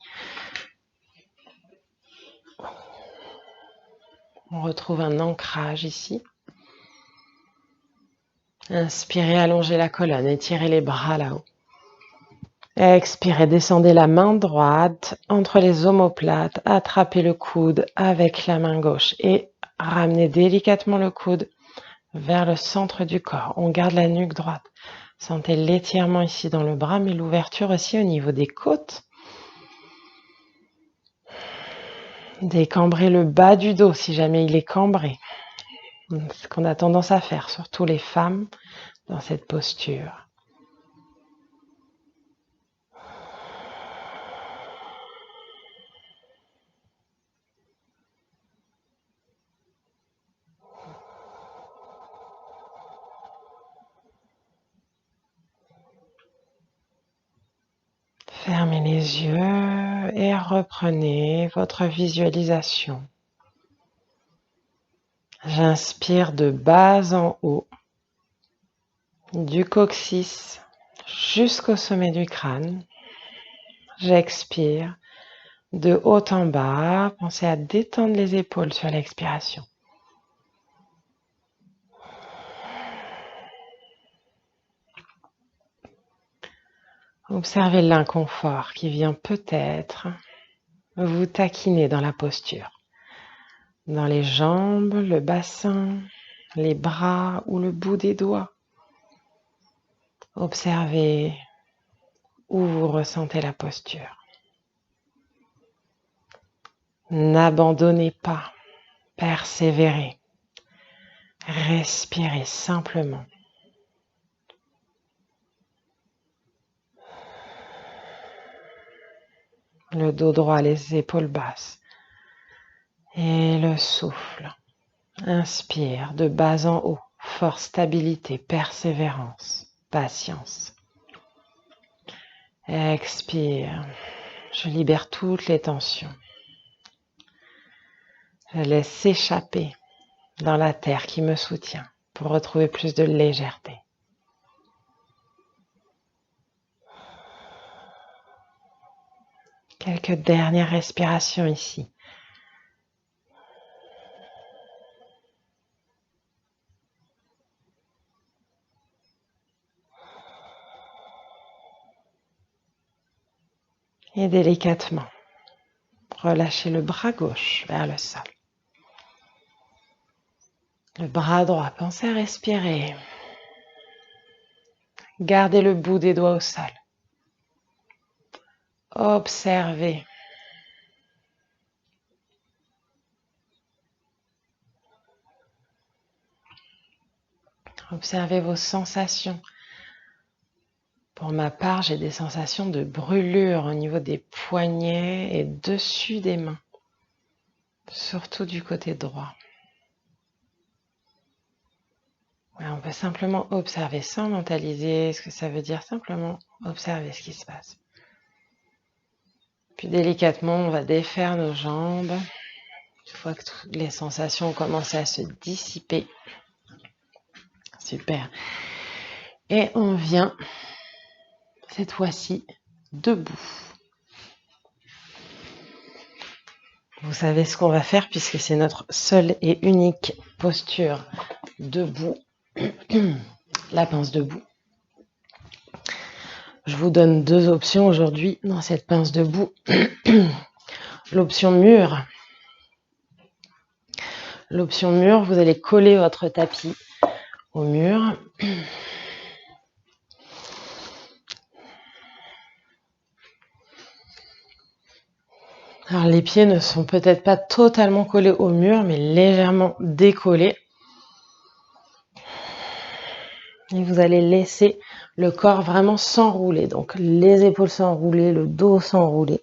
On retrouve un ancrage ici. Inspirez, allongez la colonne, étirez les bras là-haut. Expirez, descendez la main droite entre les omoplates, attrapez le coude avec la main gauche et ramenez délicatement le coude vers le centre du corps. On garde la nuque droite. Sentez l'étirement ici dans le bras, mais l'ouverture aussi au niveau des côtes. Décambrez le bas du dos si jamais il est cambré. C'est ce qu'on a tendance à faire, surtout les femmes, dans cette posture. Fermez les yeux et reprenez votre visualisation. J'inspire de bas en haut, du coccyx jusqu'au sommet du crâne. J'expire de haut en bas. Pensez à détendre les épaules sur l'expiration. Observez l'inconfort qui vient peut-être vous taquiner dans la posture. Dans les jambes, le bassin, les bras ou le bout des doigts. Observez où vous ressentez la posture. N'abandonnez pas, persévérez. Respirez simplement. Le dos droit, les épaules basses. Et le souffle. Inspire de bas en haut. Force, stabilité, persévérance, patience. Expire. Je libère toutes les tensions. Je laisse s'échapper dans la terre qui me soutient pour retrouver plus de légèreté. Quelques dernières respirations ici. Et délicatement, relâchez le bras gauche vers le sol. Le bras droit, pensez à respirer. Gardez le bout des doigts au sol. Observez. Observez vos sensations. Pour ma part, j'ai des sensations de brûlure au niveau des poignets et dessus des mains, surtout du côté droit. On peut simplement observer sans mentaliser ce que ça veut dire, simplement observer ce qui se passe. Puis délicatement, on va défaire nos jambes. Une fois que les sensations ont commencé à se dissiper. Super. Et on vient, cette fois-ci, debout. Vous savez ce qu'on va faire puisque c'est notre seule et unique posture debout. La pince debout. Je vous donne deux options aujourd'hui dans cette pince debout. L'option mur. L'option mur, vous allez coller votre tapis au mur. Alors les pieds ne sont peut-être pas totalement collés au mur, mais légèrement décollés. Et vous allez laisser le corps vraiment s'enrouler. Donc les épaules s'enrouler, le dos s'enrouler.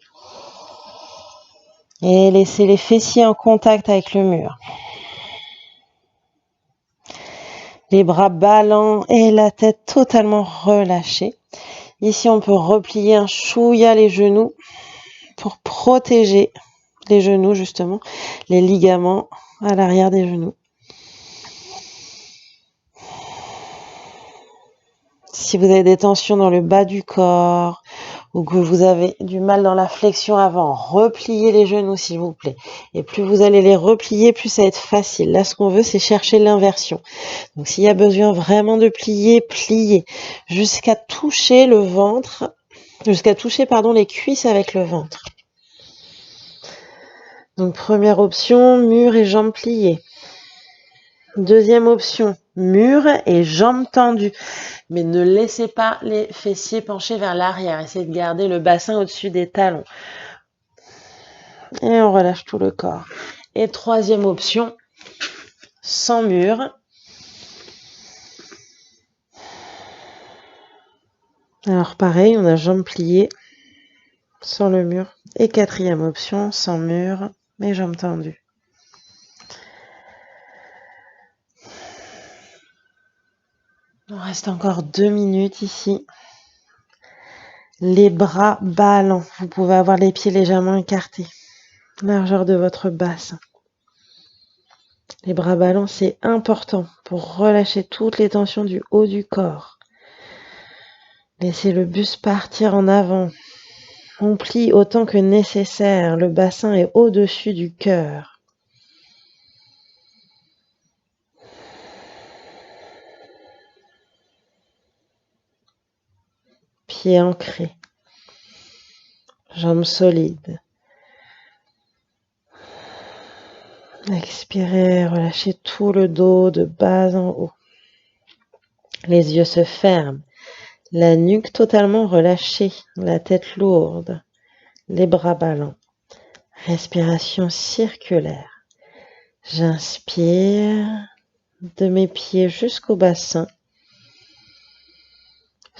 Et laissez les fessiers en contact avec le mur. Les bras ballants et la tête totalement relâchée. Ici, on peut replier un chouïa les genoux pour protéger les genoux, justement, les ligaments à l'arrière des genoux. Si vous avez des tensions dans le bas du corps ou que vous avez du mal dans la flexion avant, repliez les genoux s'il vous plaît. Et plus vous allez les replier, plus ça va être facile. Là, ce qu'on veut, c'est chercher l'inversion. Donc, s'il y a besoin vraiment de plier, pliez jusqu'à toucher le ventre, les cuisses avec le ventre. Donc, première option, mur et jambes pliées. Deuxième option, mur et jambes tendues. Mais ne laissez pas les fessiers penchés vers l'arrière. Essayez de garder le bassin au-dessus des talons. Et on relâche tout le corps. Et troisième option, sans mur. Alors pareil, on a jambes pliées sans le mur. Et quatrième option, sans mur, mais jambes tendues. Il reste encore 2 minutes ici. Les bras ballants. Vous pouvez avoir les pieds légèrement écartés. Largeur de votre bassin. Les bras ballants, c'est important pour relâcher toutes les tensions du haut du corps. Laissez le buste partir en avant. On plie autant que nécessaire. Le bassin est au-dessus du cœur. Pieds ancrés. Jambes solides. Expirez, relâchez tout le dos de bas en haut. Les yeux se ferment. La nuque totalement relâchée. La tête lourde. Les bras ballants. Respiration circulaire. J'inspire de mes pieds jusqu'au bassin.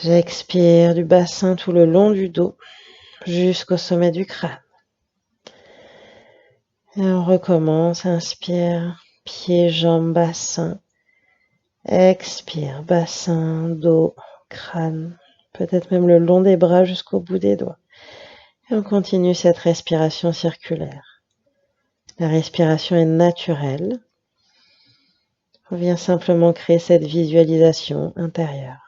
J'expire du bassin tout le long du dos jusqu'au sommet du crâne. Et on recommence. Inspire, pieds, jambes, bassin. Expire, bassin, dos, crâne. Peut-être même le long des bras jusqu'au bout des doigts. Et on continue cette respiration circulaire. La respiration est naturelle. On vient simplement créer cette visualisation intérieure.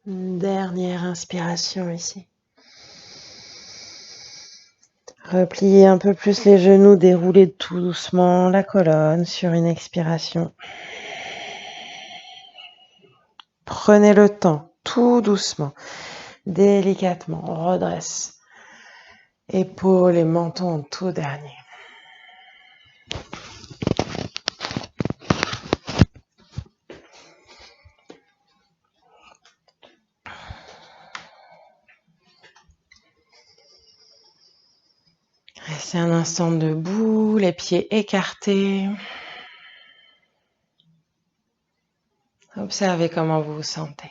Une dernière inspiration ici. Repliez un peu plus les genoux, déroulez tout doucement la colonne sur une expiration. Prenez le temps, tout doucement, délicatement, on redresse. Épaules et menton en tout dernier. Restez un instant debout, les pieds écartés. Observez comment vous vous sentez.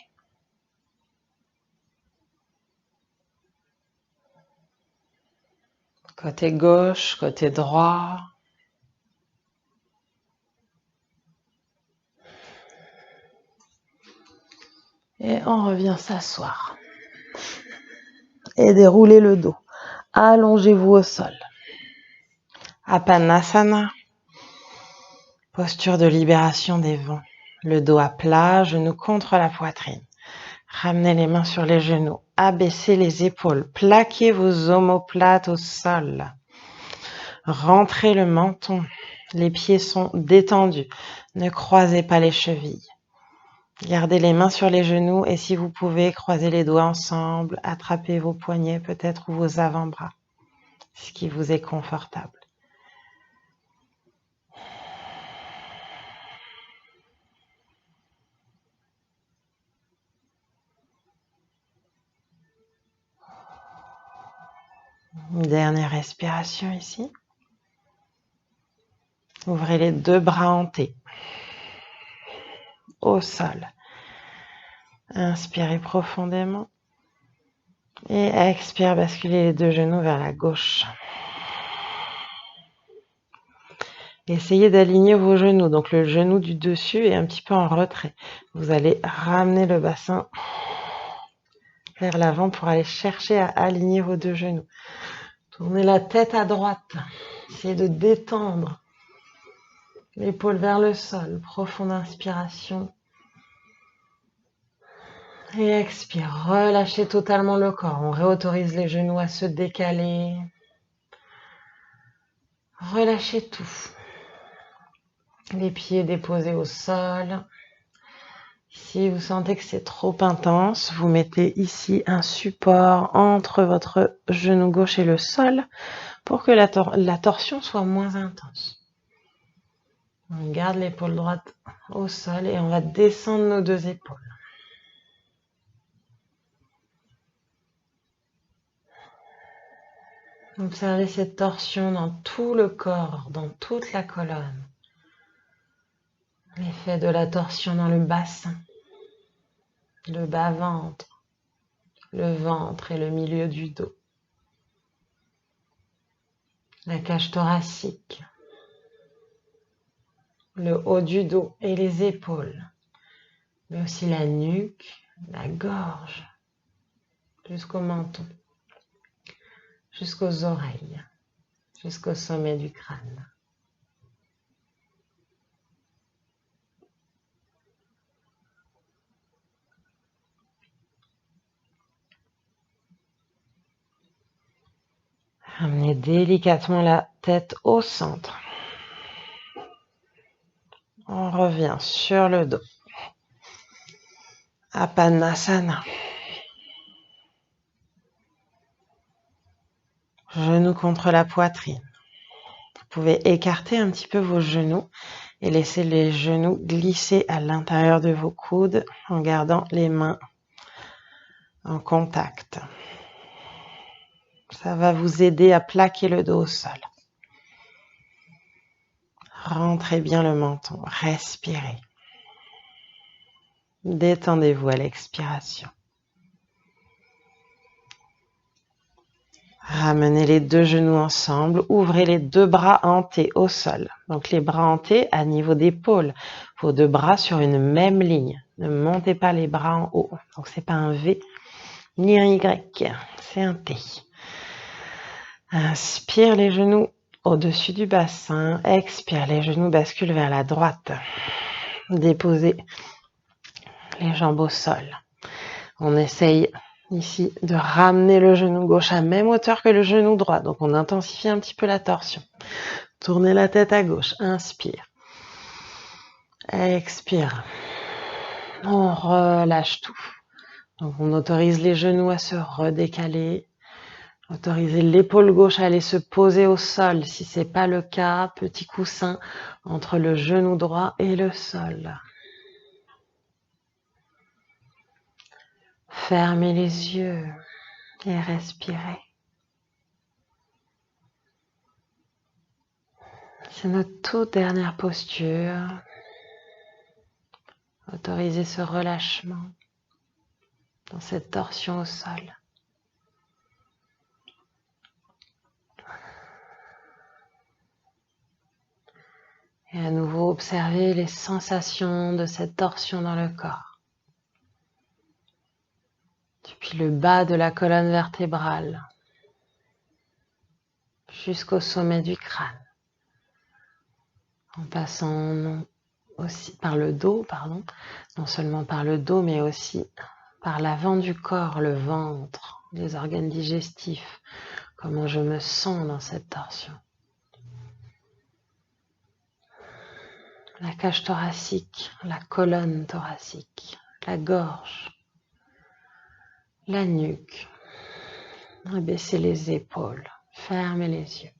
Côté gauche, côté droit. Et on revient s'asseoir. Et déroulez le dos. Allongez-vous au sol. Apanasana. Posture de libération des vents. Le dos à plat, genou contre la poitrine. Ramenez les mains sur les genoux. Abaissez les épaules. Plaquez vos omoplates au sol. Rentrez le menton. Les pieds sont détendus. Ne croisez pas les chevilles. Gardez les mains sur les genoux et si vous pouvez, croisez les doigts ensemble. Attrapez vos poignets peut-être ou vos avant-bras. Ce qui vous est confortable. Une dernière respiration ici. Ouvrez les deux bras hantés au sol. Inspirez profondément. Et expire, basculez les deux genoux vers la gauche. Essayez d'aligner vos genoux. Donc le genou du dessus est un petit peu en retrait. Vous allez ramener le bassin vers l'avant pour aller chercher à aligner vos deux genoux. Tournez la tête à droite. Essayez de détendre l'épaule vers le sol. Profonde inspiration. Et expire. Relâchez totalement le corps. On réautorise les genoux à se décaler. Relâchez tout. Les pieds déposés au sol. Si vous sentez que c'est trop intense, vous mettez ici un support entre votre genou gauche et le sol pour que la torsion soit moins intense. On garde l'épaule droite au sol et on va descendre nos deux épaules. Observez cette torsion dans tout le corps, dans toute la colonne. L'effet de la torsion dans le bassin, le bas-ventre, le ventre et le milieu du dos. La cage thoracique, le haut du dos et les épaules, mais aussi la nuque, la gorge, jusqu'au menton, jusqu'aux oreilles, jusqu'au sommet du crâne. Ramenez délicatement la tête au centre. On revient sur le dos. Apanasana. Genoux contre la poitrine. Vous pouvez écarter un petit peu vos genoux et laisser les genoux glisser à l'intérieur de vos coudes en gardant les mains en contact. Ça va vous aider à plaquer le dos au sol. Rentrez bien le menton, respirez. Détendez-vous à l'expiration. Ramenez les deux genoux ensemble, ouvrez les deux bras hantés au sol. Donc les bras hantés à niveau d'épaule, vos deux bras sur une même ligne. Ne montez pas les bras en haut. Donc c'est pas un V ni un Y, c'est un T. Inspire les genoux au-dessus du bassin. Expire, les genoux basculent vers la droite. Déposez les jambes au sol. On essaye ici de ramener le genou gauche à même hauteur que le genou droit. Donc on intensifie un petit peu la torsion. Tournez la tête à gauche. Inspire. Expire. On relâche tout. Donc on autorise les genoux à se redécaler. Autorisez l'épaule gauche à aller se poser au sol. Si ce n'est pas le cas, petit coussin entre le genou droit et le sol. Fermez les yeux et respirez. C'est notre toute dernière posture. Autorisez ce relâchement dans cette torsion au sol. Et à nouveau, observez les sensations de cette torsion dans le corps. Depuis le bas de la colonne vertébrale jusqu'au sommet du crâne. En passant aussi par le dos, pardon, non seulement par le dos, mais aussi par l'avant du corps, le ventre, les organes digestifs, comment je me sens dans cette torsion. La cage thoracique, la colonne thoracique, la gorge, la nuque. Abaissez les épaules, fermez les yeux.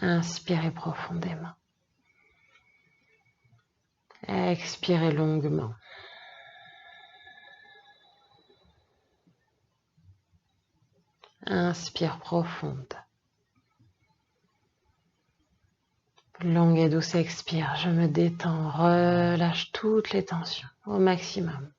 Inspirez profondément. Expirez longuement. Inspire profonde. Longue et douce expire. Je me détends. Relâche toutes les tensions au maximum.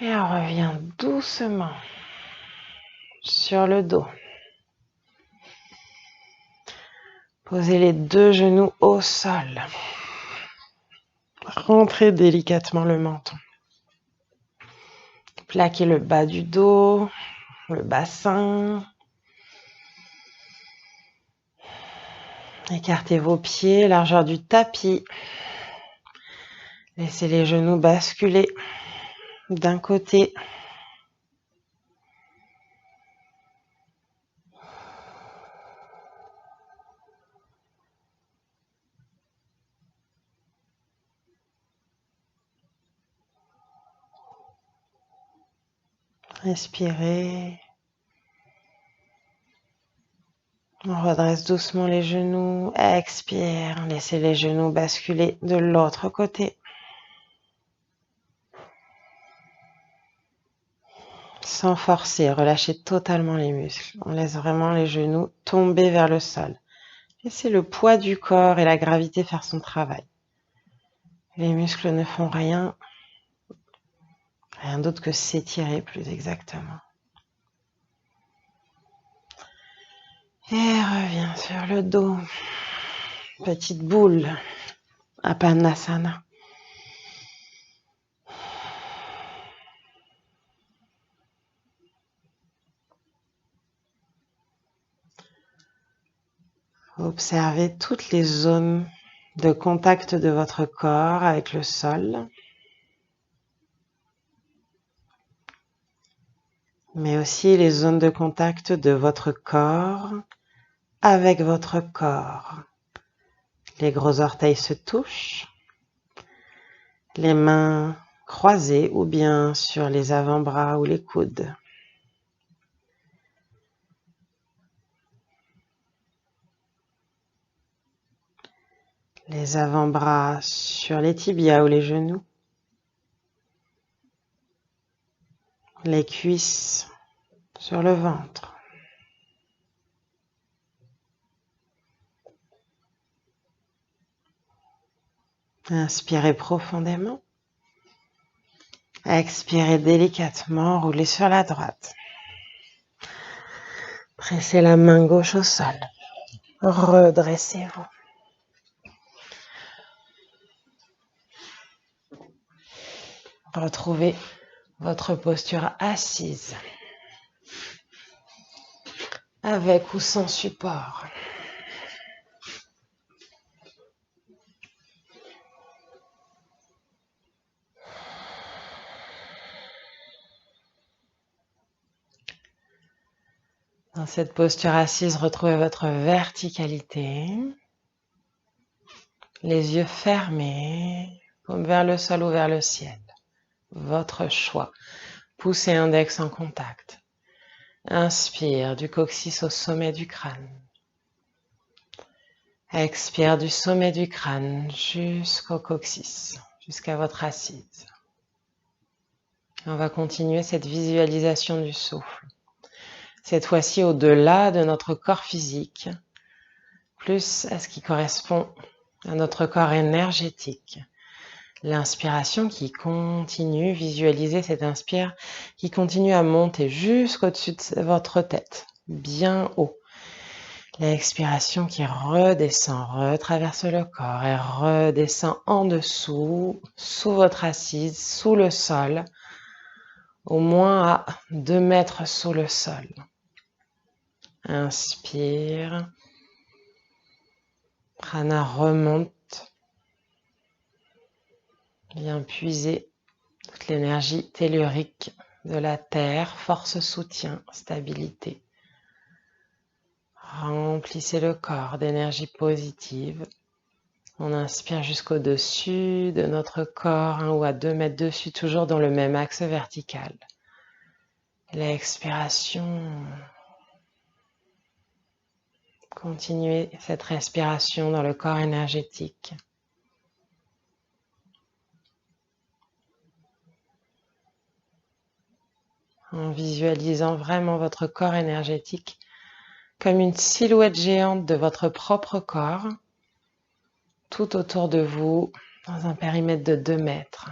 Et on revient doucement sur le dos. Posez les deux genoux au sol. Rentrez délicatement le menton. Plaquez le bas du dos, le bassin. Écartez vos pieds, largeur du tapis. Laissez les genoux basculer d'un côté. Respirez. On redresse doucement les genoux. Expire. Laissez les genoux basculer de l'autre côté. Sans forcer, relâchez totalement les muscles. On laisse vraiment les genoux tomber vers le sol. Laissez le poids du corps et la gravité faire son travail. Les muscles ne font rien d'autre que s'étirer plus exactement. Et reviens sur le dos. Petite boule. Apanasana. Observez toutes les zones de contact de votre corps avec le sol, mais aussi les zones de contact de votre corps avec votre corps. Les gros orteils se touchent, les mains croisées ou bien sur les avant-bras ou les coudes. Les avant-bras sur les tibias ou les genoux. Les cuisses sur le ventre. Inspirez profondément. Expirez délicatement, roulez sur la droite. Pressez la main gauche au sol. Redressez-vous. Retrouvez votre posture assise, avec ou sans support. Dans cette posture assise, retrouvez votre verticalité. Les yeux fermés, paume vers le sol ou vers le ciel. Votre choix. Pouce et index en contact. Inspire du coccyx au sommet du crâne. Expire du sommet du crâne jusqu'au coccyx, jusqu'à votre assise. On va continuer cette visualisation du souffle. Cette fois-ci au-delà de notre corps physique, plus à ce qui correspond à notre corps énergétique. L'inspiration qui continue, visualisez cette inspire qui continue à monter jusqu'au-dessus de votre tête, bien haut. L'expiration qui redescend, retraverse le corps et redescend en dessous, sous votre assise, sous le sol, au moins à 2 mètres sous le sol. Inspire. Prana remonte. Viens puiser toute l'énergie tellurique de la terre, force, soutien, stabilité. Remplissez le corps d'énergie positive. On inspire jusqu'au-dessus de notre corps, 1 ou à 2 mètres dessus, toujours dans le même axe vertical. L'expiration. Continuez cette respiration dans le corps énergétique. En visualisant vraiment votre corps énergétique comme une silhouette géante de votre propre corps, tout autour de vous, dans un périmètre de 2 mètres.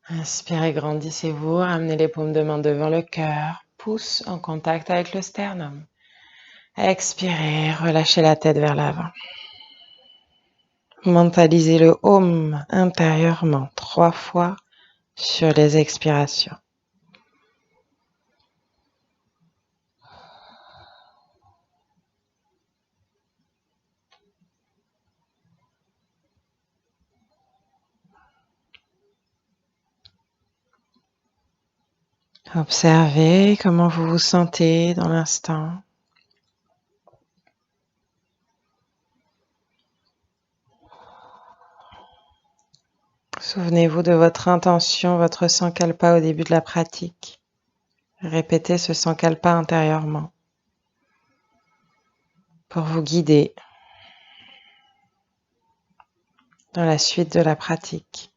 Inspirez, grandissez-vous, ramenez les paumes de main devant le cœur, pouce en contact avec le sternum. Expirez, relâchez la tête vers l'avant. Mentalisez le Om intérieurement 3 fois sur les expirations. Observez comment vous vous sentez dans l'instant. Souvenez-vous de votre intention, votre sankalpa au début de la pratique. Répétez ce sankalpa intérieurement pour vous guider dans la suite de la pratique,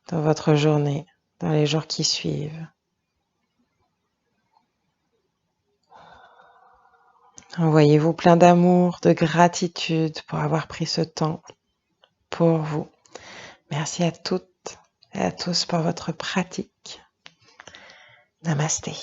dans votre journée, dans les jours qui suivent. Envoyez-vous plein d'amour, de gratitude pour avoir pris ce temps pour vous. Merci à toutes et à tous pour votre pratique. Namasté.